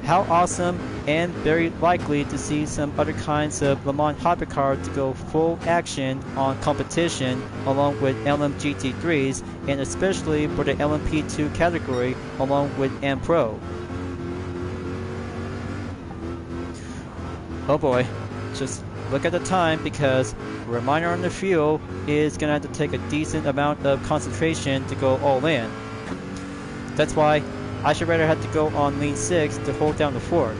How awesome and very likely to see some other kinds of Le Mans hypercar to go full action on competition along with LM GT3s and especially for the LMP2 category along with M Pro. Oh boy, just look at the time because a reminder on the fuel is gonna have to take a decent amount of concentration to go all in. That's why I should rather have to go on lean 6 to hold down the fort.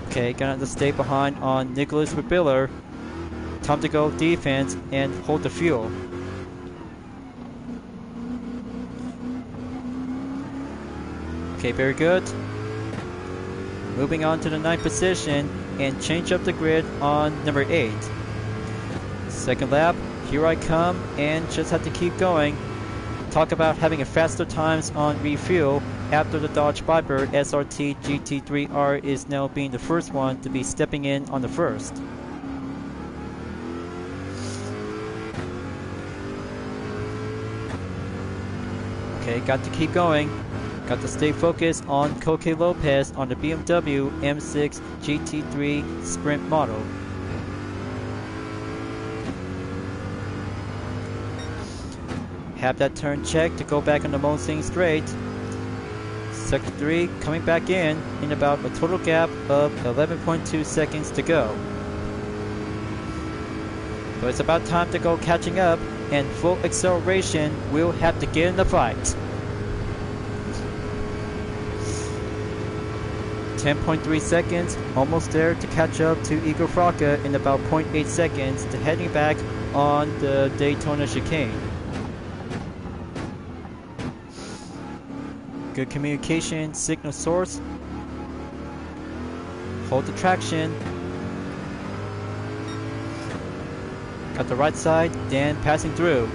Okay, gonna have to stay behind on Nicholas Rebiller. Time to go defense and hold the fuel. Okay, very good. Moving on to the 9th position and change up the grid on number 8. Second lap, here I come and just have to keep going. Talk about having a faster times on refuel after the Dodge Viper SRT GT3R is now being the first one to be stepping in on the first. Okay, got to keep going. Got to stay focused on Coque Lopez on the BMW M6 GT3 Sprint model. Have that turn check to go back on the Mulsanne straight. Sector 3 coming back in about a total gap of 11.2 seconds to go. So it's about time to go catching up and full acceleration will have to get in the fight. 10.3 seconds, almost there to catch up to Igor Fraka in about 0.8 seconds to heading back on the Daytona chicane. Good communication signal source. Hold the traction. Got the right side, then passing through.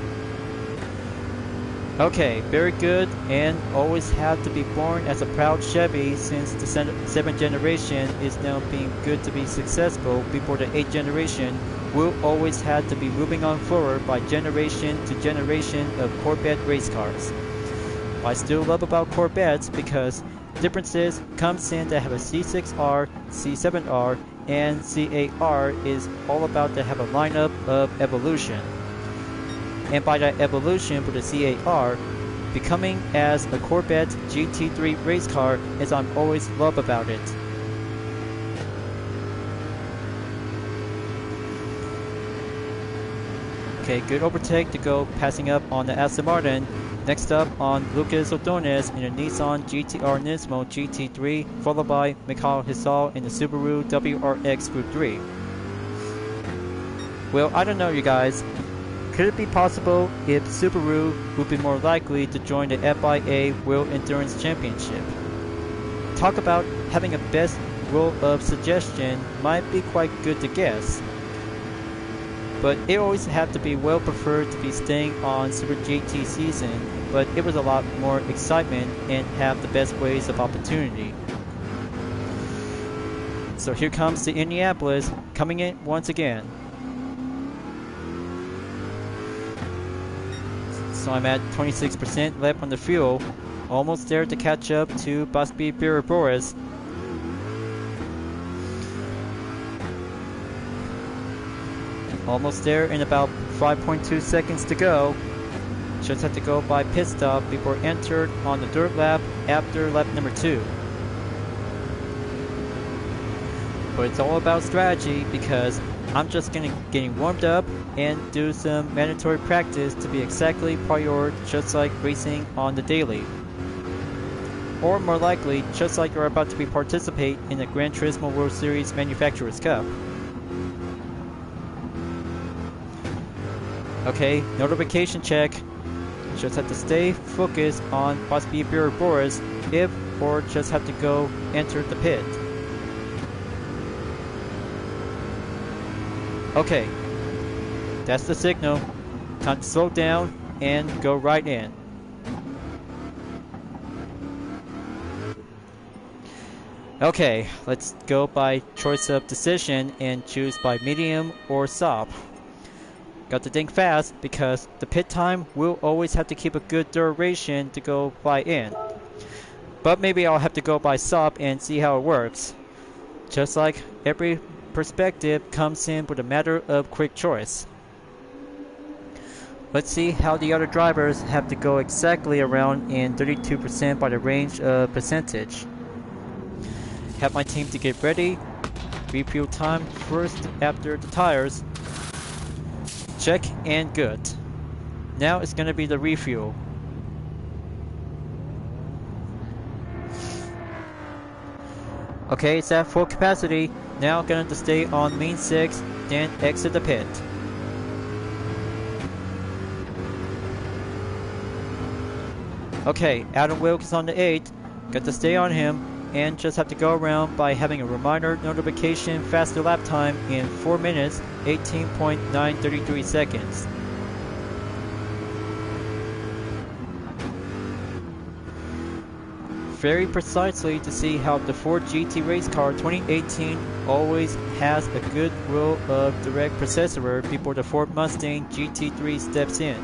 Okay, very good, and always had to be born as a proud Chevy since the 7th generation is now being good to be successful before the 8th generation. Will always have to be moving on forward by generation to generation of Corvette race cars. I still love about Corvettes because differences comes in to have a C6R, C7R, and C8R is all about to have a lineup of evolution. And by that evolution for the C8R, becoming as a Corvette GT3 race car as I'm always love about it. Okay, good overtake to go, passing up on the Aston Martin. Next up on Lucas Ordonez in a Nissan GT-R Nismo GT3, followed by Mikhail Hisal in the Subaru WRX Group 3. Well, I don't know, you guys. Could it be possible if Subaru would be more likely to join the FIA World Endurance Championship? Talk about having a best rule of suggestion might be quite good to guess. But it always had to be well preferred to be staying on Super GT season, but it was a lot more excitement and have the best ways of opportunity. So here comes the Indianapolis coming in once again. So I'm at 26% left on the fuel, almost there to catch up to Baspi Boris. Almost there in about 5.2 seconds to go. Just have to go by pit stop before entered on the dirt lap after lap number 2. But it's all about strategy because I'm just getting warmed up and do some mandatory practice to be exactly prior, just like racing on the daily. Or more likely, just like you're about to participate in the Gran Turismo World Series Manufacturers Cup. Okay, notification check. Just have to stay focused on Baspi Boris if or just have to go enter the pit. Okay, that's the signal. Time to slow down and go right in. Okay, let's go by choice of decision and choose by medium or soft. Got to think fast because the pit time will always have to keep a good duration to go fly in. But maybe I'll have to go by soft and see how it works. Just like every perspective comes in with a matter of quick choice. Let's see how the other drivers have to go exactly around in 32% by the range of percentage. Have my team to get ready. Refuel time first after the tires. Check and good. Now it's gonna be the refuel. Okay, it's at full capacity. Now gonna stay on main 6, then exit the pit. Okay, Adam Wilkes on the 8. Got to stay on him and just have to go around by having a reminder notification faster lap time in 4 minutes 18.933 seconds. Very precisely to see how the Ford GT race car 2018 always has a good rule of direct processor before the Ford Mustang GT3 steps in.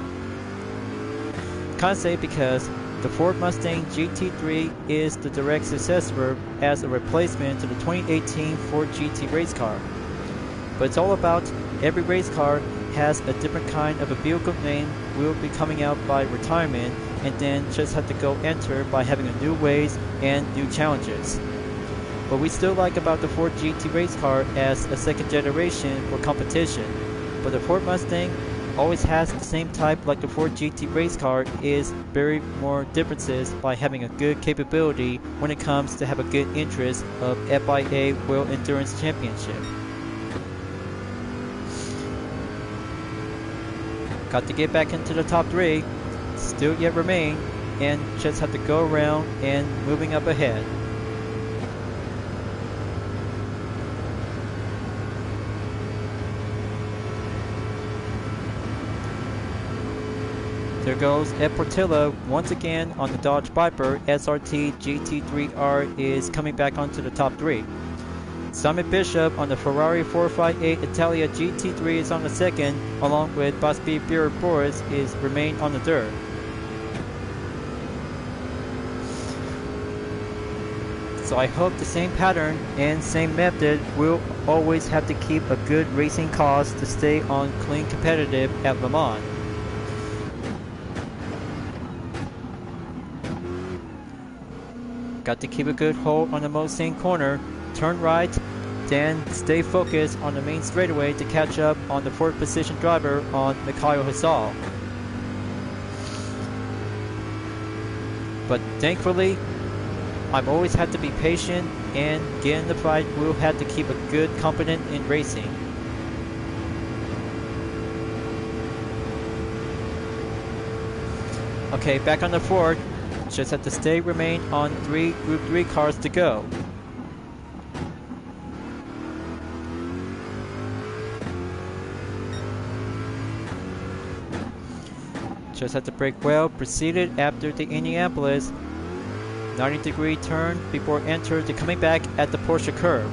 Can't say because the Ford Mustang GT3 is the direct successor as a replacement to the 2018 Ford GT race car. But it's all about every race car has a different kind of a vehicle name will be coming out by retirement and then just have to go enter by having a new ways and new challenges. What we still like about the Ford GT race car as a second generation for competition, but the Ford Mustang always has the same type like the Ford GT race car is very more differences by having a good capability when it comes to have a good interest of FIA World Endurance Championship. Got to get back into the top 3, still yet remain, and just have to go around and moving up ahead. There goes Ed Portillo once again on the Dodge Viper. SRT GT3R is coming back onto the top 3. Simon Bishop on the Ferrari 458 Italia GT3 is on the second, along with Baspi Boris is remain on the third. So I hope the same pattern and same method will always have to keep a good racing cost to stay on clean competitive at Le Mans. Got to keep a good hold on the Mulsanne corner, turn right, then stay focused on the main straightaway to catch up on the 4th position driver on Mikhail Hasal. But thankfully, I've always had to be patient and get in the fight. We'll have to keep a good confidence in racing. Okay, back on the 4th. Just have to remain on 3 Group 3 cars to go. Just have to brake well, proceeded after the Indianapolis 90-degree turn before enter the coming back at the Porsche curve.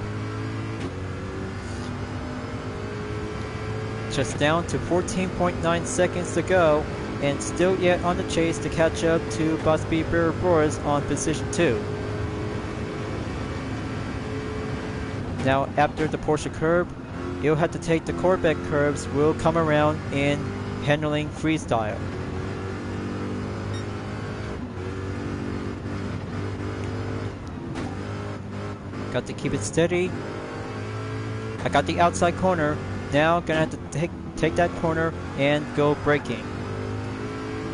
Just down to 14.9 seconds to go, and still yet on the chase to catch up to Bosby Boris on position 2. Now after the Porsche curve, you'll have to take the Corvette curves. Will come around in handling freestyle. Got to keep it steady. I got the outside corner. Now gonna have to take that corner and go braking.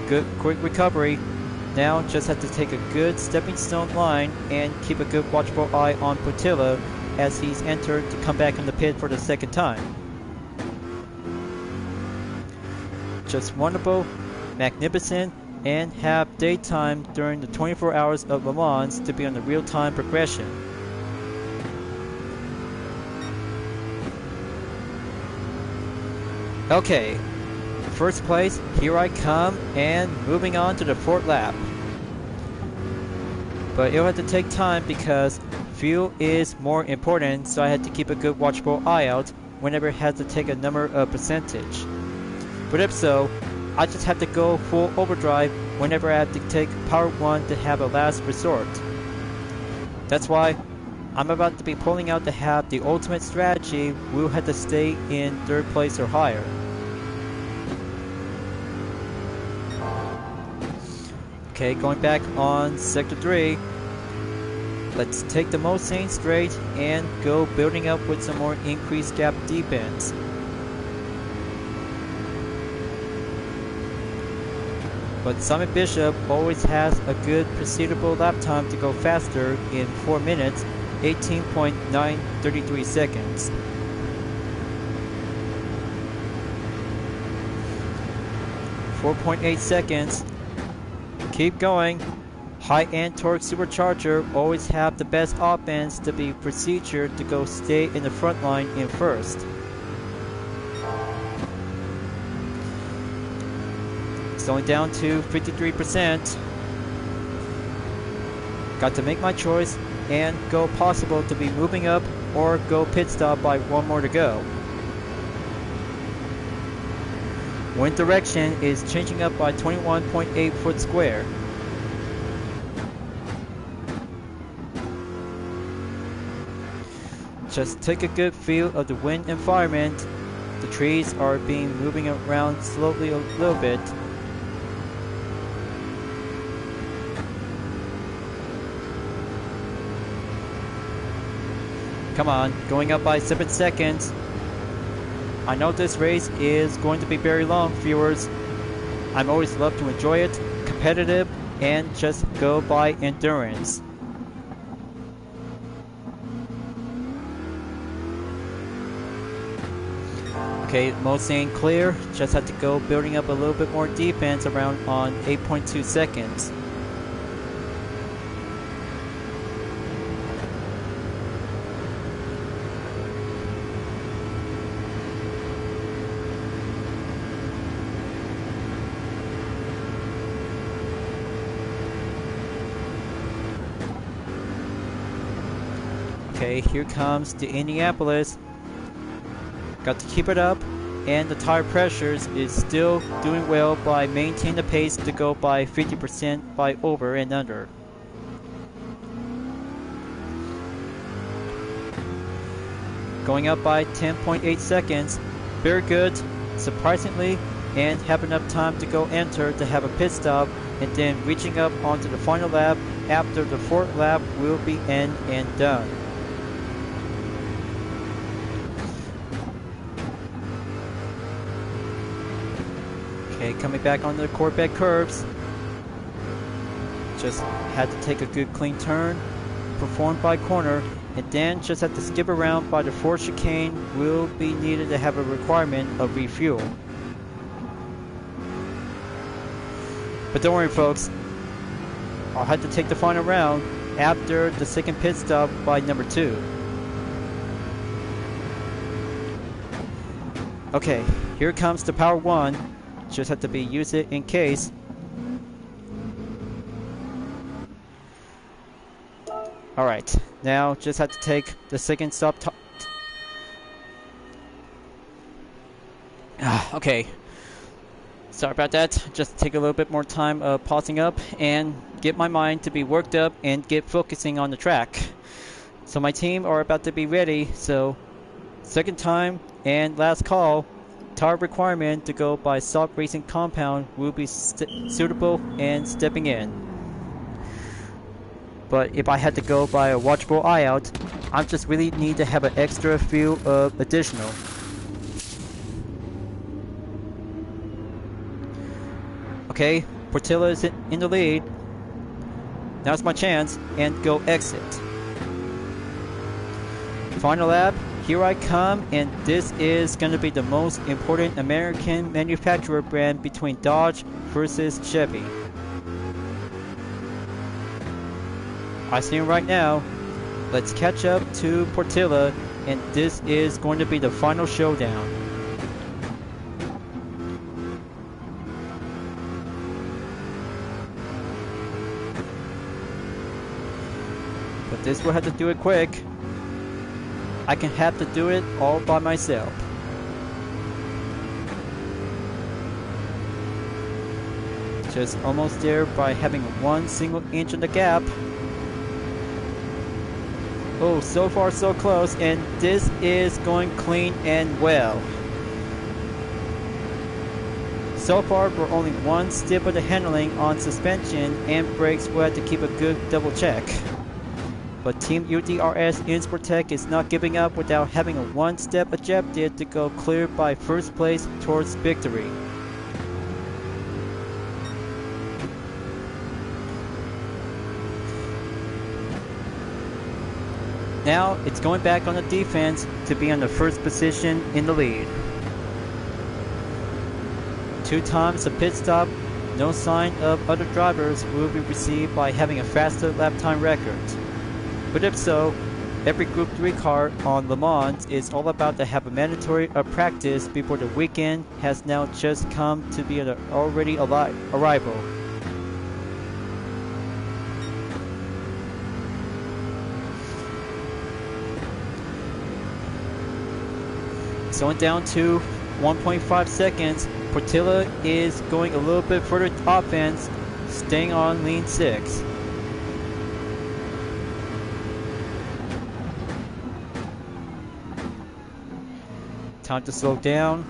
Good quick recovery. Now just have to take a good stepping stone line and keep a good watchful eye on Portillo as he's entered to come back in the pit for the 2nd time. Just wonderful, magnificent, and have daytime during the 24 hours of Le Mans to be on the real-time progression. Okay, first place, here I come, and moving on to the 4th lap. But it'll have to take time because fuel is more important, so I had to keep a good watchful eye out whenever it has to take a number of percentage. But if so, I just have to go full overdrive whenever I have to take power 1 to have a last resort. That's why I'm about to be pulling out to have the ultimate strategy. We'll have to stay in 3rd place or higher. Okay, going back on Sector 3. Let's take the Mulsanne straight and go building up with some more increased gap deep ends. But Simon Bishop always has a good proceedable lap time to go faster in 4 minutes, 18.933 seconds. .8 seconds. Keep going. High-end torque supercharger always have the best offense to be procedure to go stay in the front line in 1st. It's only down to 53%. Got to make my choice and go possible to be moving up or go pit stop by 1 more to go. Wind direction is changing up by 21.8 foot square. Just take a good feel of the wind environment. The trees are moving around slowly a little bit. Come on, going up by 7 seconds. I know this race is going to be very long, viewers. I'm always love to enjoy it, competitive, and just go by endurance. Okay, Mulsanne clear. Just have to go building up a little bit more defense around on 8.2 seconds. Okay, here comes the Indianapolis. Got to keep it up, and the tire pressures is still doing well by maintaining the pace to go by 50% by over and under. Going up by 10.8 seconds, very good, surprisingly, and have enough time to go enter to have a pit stop, and then reaching up onto the final lap. After the 4th lap will be end and done. Okay, coming back on the Corvette curbs. Just had to take a good clean turn, performed by corner, and then just had to skip around by the fourth chicane. Will be needed to have a requirement of refuel. But don't worry folks, I'll have to take the final round after the second pit stop by number 2. Okay, here comes the power 1. Just have to use it in case. Alright, now just have to take the second stop. Okay, sorry about that. Just take a little bit more time pausing up and get my mind to be worked up and get focusing on the track. So my team are about to be ready, so second time and last call. Tire requirement to go by Salt Racing Compound will be suitable and stepping in. But if I had to go by a watchable eye out, I just really need to have an extra few of additional. Okay, Portilla is in the lead. Now's my chance, and go exit. Final lap, here I come, and this is going to be the most important American manufacturer brand between Dodge versus Chevy. I see him right now. Let's catch up to Portilla, and this is going to be the final showdown. But this will have to do it quick. I can have to do it all by myself. Just almost there by having one single inch on the gap. Oh, so far so close, and this is going clean and well. So far, we're only one step of the handling on suspension, and brakes will have to keep a good double check. But Team UDRS Insportec is not giving up without having a one-step objective to go clear by first place towards victory. Now it's going back on the defense to be on the first position in the lead. 2 times a pit stop, no sign of other drivers will be received by having a faster lap time record. But if so, every Group 3 car on Le Mans is all about to have a mandatory practice before the weekend has now just come to be an already arrival. Slowing down to 1.5 seconds, Portilla is going a little bit further offense, staying on lean 6. Time to slow down.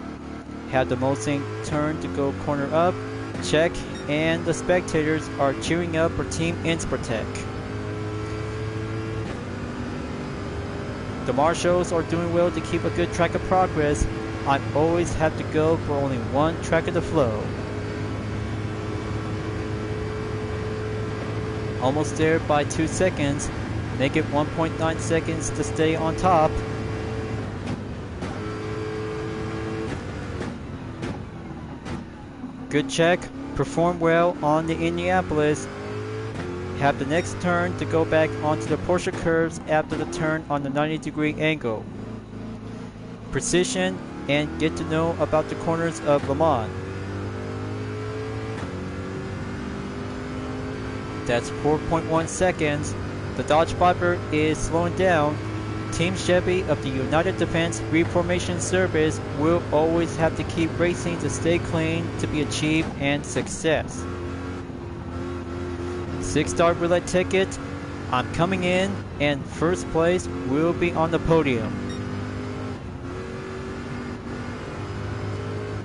Had the Mosing turn to go corner up. Check, and the spectators are cheering up for Team Insportec. The marshals are doing well to keep a good track of progress. I always have to go for only one track of the flow. Almost there by 2 seconds. Make it 1.9 seconds to stay on top. Good check, perform well on the Indianapolis. Have the next turn to go back onto the Porsche curves after the turn on the 90-degree angle. Precision and get to know about the corners of Le Mans. That's 4.1 seconds. The Dodge Viper is slowing down. Team Chevy of the United Defense Reformation Service will always have to keep racing to stay clean to be achieved and success. 6-star roulette ticket. I'm coming in, and first place will be on the podium.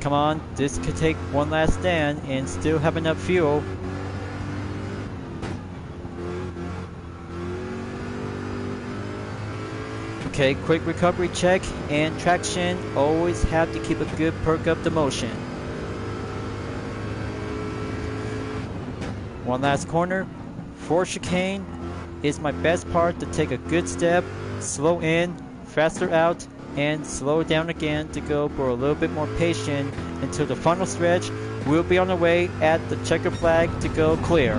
Come on, this could take one last stand and still have enough fuel. Okay, quick recovery check and traction. Always have to keep a good perk up the motion. One last corner. For chicane is my best part to take a good step, slow in, faster out, and slow down again to go for a little bit more patient until the final stretch. We'll be on the way at the checker flag to go clear.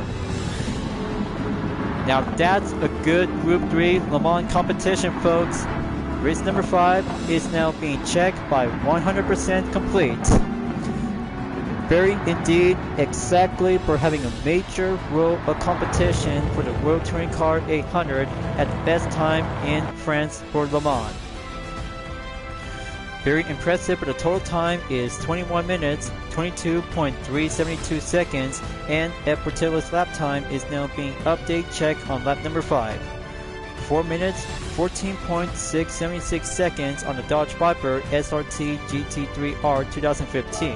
Now that's a good Group 3 Le Mans competition, folks. Race number 5 is now being checked by 100% complete. Very indeed, exactly for having a major world of competition for the World Touring Car 800 at the best time in France for Le Mans. Very impressive, but the total time is 21 minutes, 22.372 seconds, and F. Portillo's lap time is now being update checked on lap number 5. 4 minutes, 14.676 seconds on the Dodge Viper SRT GT3R 2015.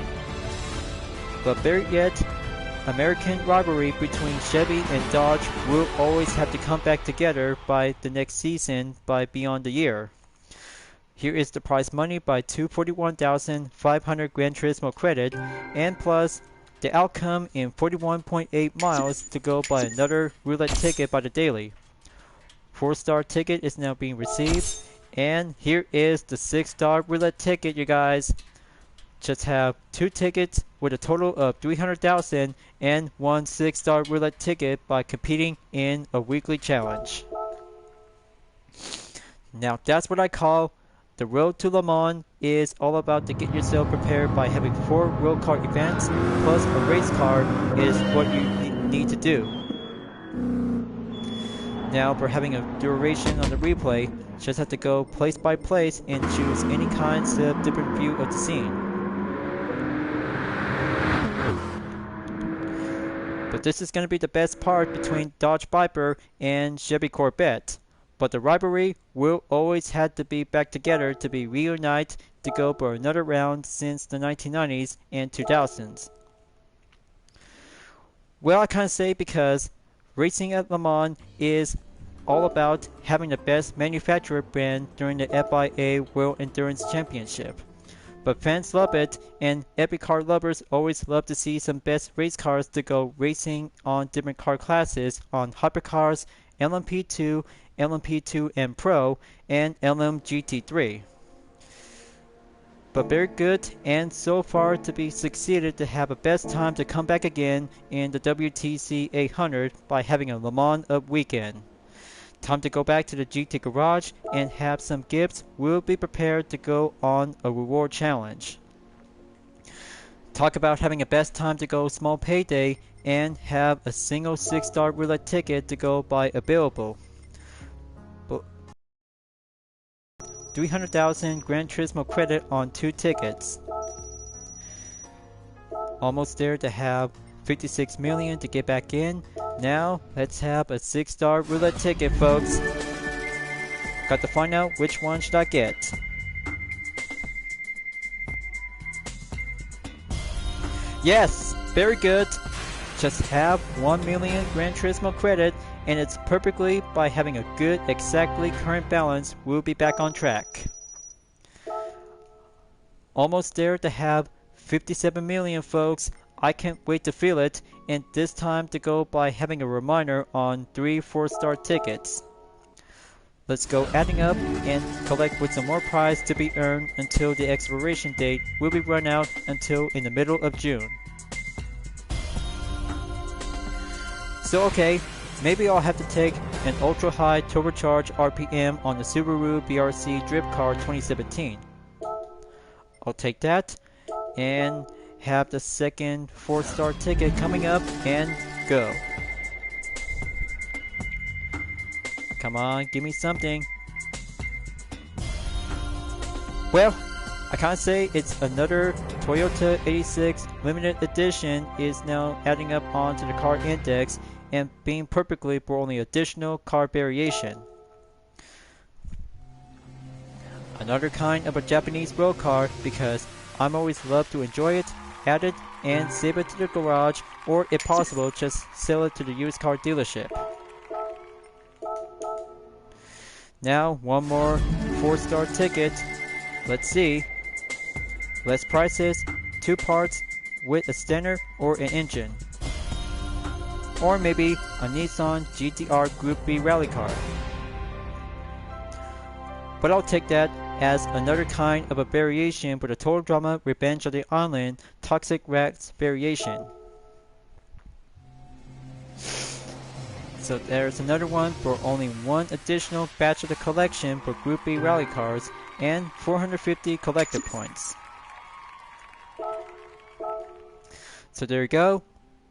But better yet, American rivalry between Chevy and Dodge will always have to come back together by the next season by beyond the year. Here is the prize money by 241,500 Gran Turismo credit, and plus the outcome in 41.8 miles to go by another roulette ticket by the daily. 4-star ticket is now being received, and here is the 6-star roulette ticket, you guys. Just have 2 tickets with a total of 300,000 and 1 6-star roulette ticket by competing in a weekly challenge. Now that's what I call the road to Le Mans is all about to get yourself prepared by having 4 road car events plus a race car is what you need to do. Now for having a duration on the replay, just have to go place by place and choose any kinds of different view of the scene. But this is going to be the best part between Dodge Viper and Chevy Corvette. But the rivalry will always have to be back together to be reunited to go for another round since the 1990s and 2000s. Well, I can't say because racing at Le Mans is all about having the best manufacturer brand during the FIA World Endurance Championship. But fans love it, and epic car lovers always love to see some best race cars to go racing on different car classes on hypercars, LMP2, LMP2 M Pro, and LMGT3. But very good, and so far to be succeeded to have a best time to come back again in the WTC 800 by having a Le Mans up weekend. Time to go back to the GT garage and have some gifts. We'll be prepared to go on a reward challenge. Talk about having a best time to go small payday and have a single 6-star roulette ticket to go buy available. 300,000 Gran Turismo credit on 2 tickets. Almost there to have 56 million to get back in. Now let's have a 6-star roulette ticket, folks. Got to find out which one should I get. Yes, very good. Just have 1 million Gran Turismo credit, and it's perfectly by having a good exactly current balance. We'll be back on track. Almost there to have 57 million, folks. I can't wait to feel it, and this time to go by having a reminder on 3 4-star tickets. Let's go adding up and collect with some more prize to be earned until the expiration date will be run out until in the middle of June. So okay, maybe I'll have to take an ultra high turbocharged RPM on the Subaru BRZ Drift Car 2017. I'll take that and have the second 4-star ticket coming up and go. Come on, give me something. Well, I can't say it's another Toyota 86 limited edition is now adding up onto the car index and being perfectly for only additional car variation. Another kind of a Japanese road car because I'm always love to enjoy it, add it, and save it to the garage, or if possible, just sell it to the used car dealership. Now, one more 4-star ticket. Let's see. Less prices, 2 parts with a standard or an engine. or maybe a Nissan GT-R Group B rally car. But I'll take that as another kind of a variation for the Total Drama Revenge of the Island Toxic Rats variation. So there's another one for only one additional batch of the collection for Group B rally cars and 450 collector points. So there you go,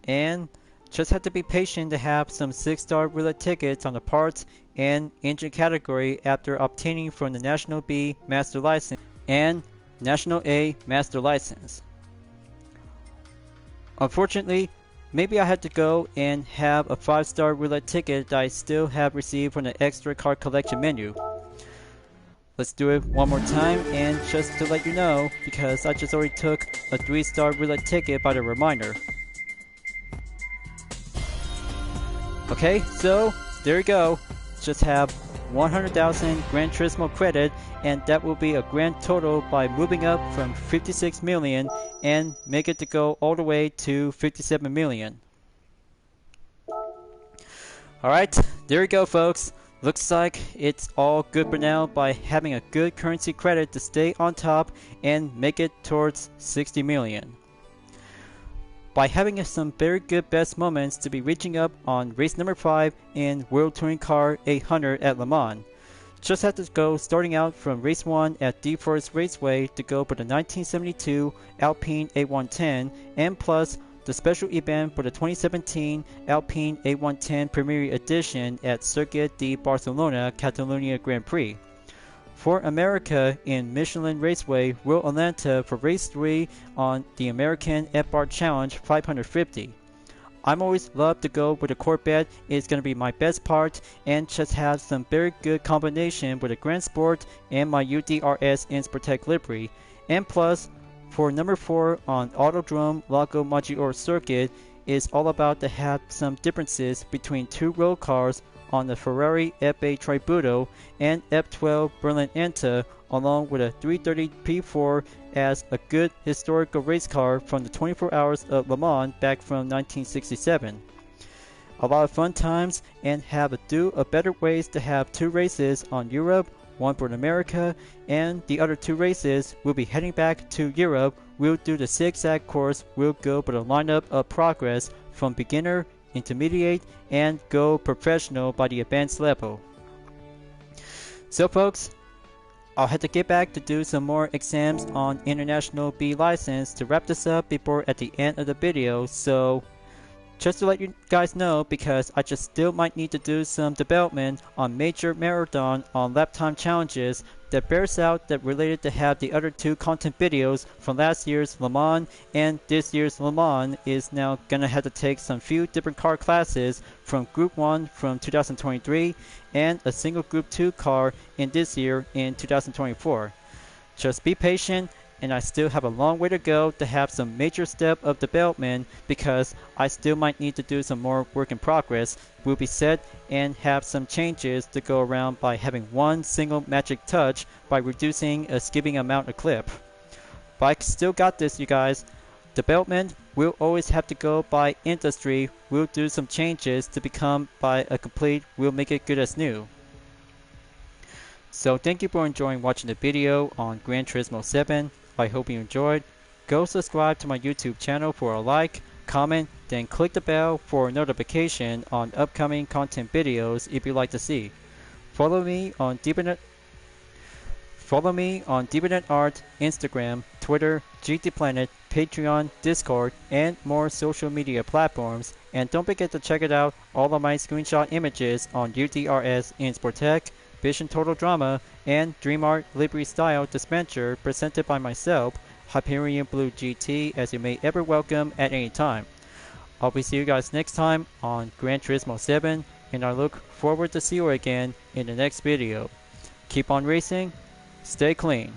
and just have to be patient to have some 6-star roulette tickets on the parts and engine category after obtaining from the National B Master License and National A Master License. Unfortunately, maybe I had to go and have a 5-star roulette ticket that I still have received from the extra card collection menu. Let's do it one more time, and just to let you know, because I just already took a 3-star roulette ticket by the reminder. Okay, so there you go. Just have 100,000 Gran Turismo credit, and that will be a grand total by moving up from 56 million and make it to go all the way to 57 million. Alright, there you go, folks. Looks like it's all good for now by having a good currency credit to stay on top and make it towards 60 million. By having some very good best moments to be reaching up on race number 5 in World Touring Car 800 at Le Mans. Just have to go starting out from race 1 at D-Forest Raceway to go for the 1972 Alpine A110 and plus the special event for the 2017 Alpine A110 Premier Edition at Circuit de Barcelona Catalunya Grand Prix. For America in Michelin Raceway, World Atlanta for race 3 on the American F-Bar Challenge 550. I'm always love to go with the Corvette. It's going to be my best part and just have some very good combination with the Grand Sport and my UDRS Insportec livery. And plus, for number 4 on Autodrome Lago Maggiore circuit, is all about to have some differences between two road cars on the Ferrari F8 Tributo and F12 Berlin Enta, along with a 330 P4 as a good historical race car from the 24 Hours of Le Mans back from 1967. A lot of fun times, and have a better ways to have 2 races on Europe, one for America, and the other 2 races will be heading back to Europe. We'll do the zigzag course. We'll go for the lineup of progress from beginner, intermediate, and go professional by the advanced level. So folks, I'll have to get back to do some more exams on International B license to wrap this up before at the end of the video. So just to let you guys know, because I just still might need to do some development on major marathon on lap time challenges that bears out that related to have the other 2 content videos from last year's Le Mans and this year's Le Mans is now gonna have to take some few different car classes from Group 1 from 2023 and a single Group 2 car in this year in 2024. Just be patient, and I still have a long way to go to have some major step of development because I still might need to do some more work in progress. Will be set and have some changes to go around by having one single magic touch by reducing a skipping amount of clip. But I still got this, you guys. Development will always have to go by industry. We'll do some changes to become by a complete, we'll make it good as new. So thank you for enjoying watching the video on Gran Turismo 7. I hope you enjoyed. Go subscribe to my YouTube channel for a like, comment, then click the bell for notification on upcoming content videos if you'd like to see. Follow me on DeepNet Art, Instagram, Twitter, GT Planet, Patreon, Discord, and more social media platforms. And don't forget to check it out all of my screenshot images on UDRS Insportec, Vision Total Drama, and DreamArt Livery Style Dispenser presented by myself, Hyperion-Blue-GT, as you may ever welcome at any time. I'll be seeing you guys next time on Gran Turismo 7, and I look forward to see you again in the next video. Keep on racing, stay clean.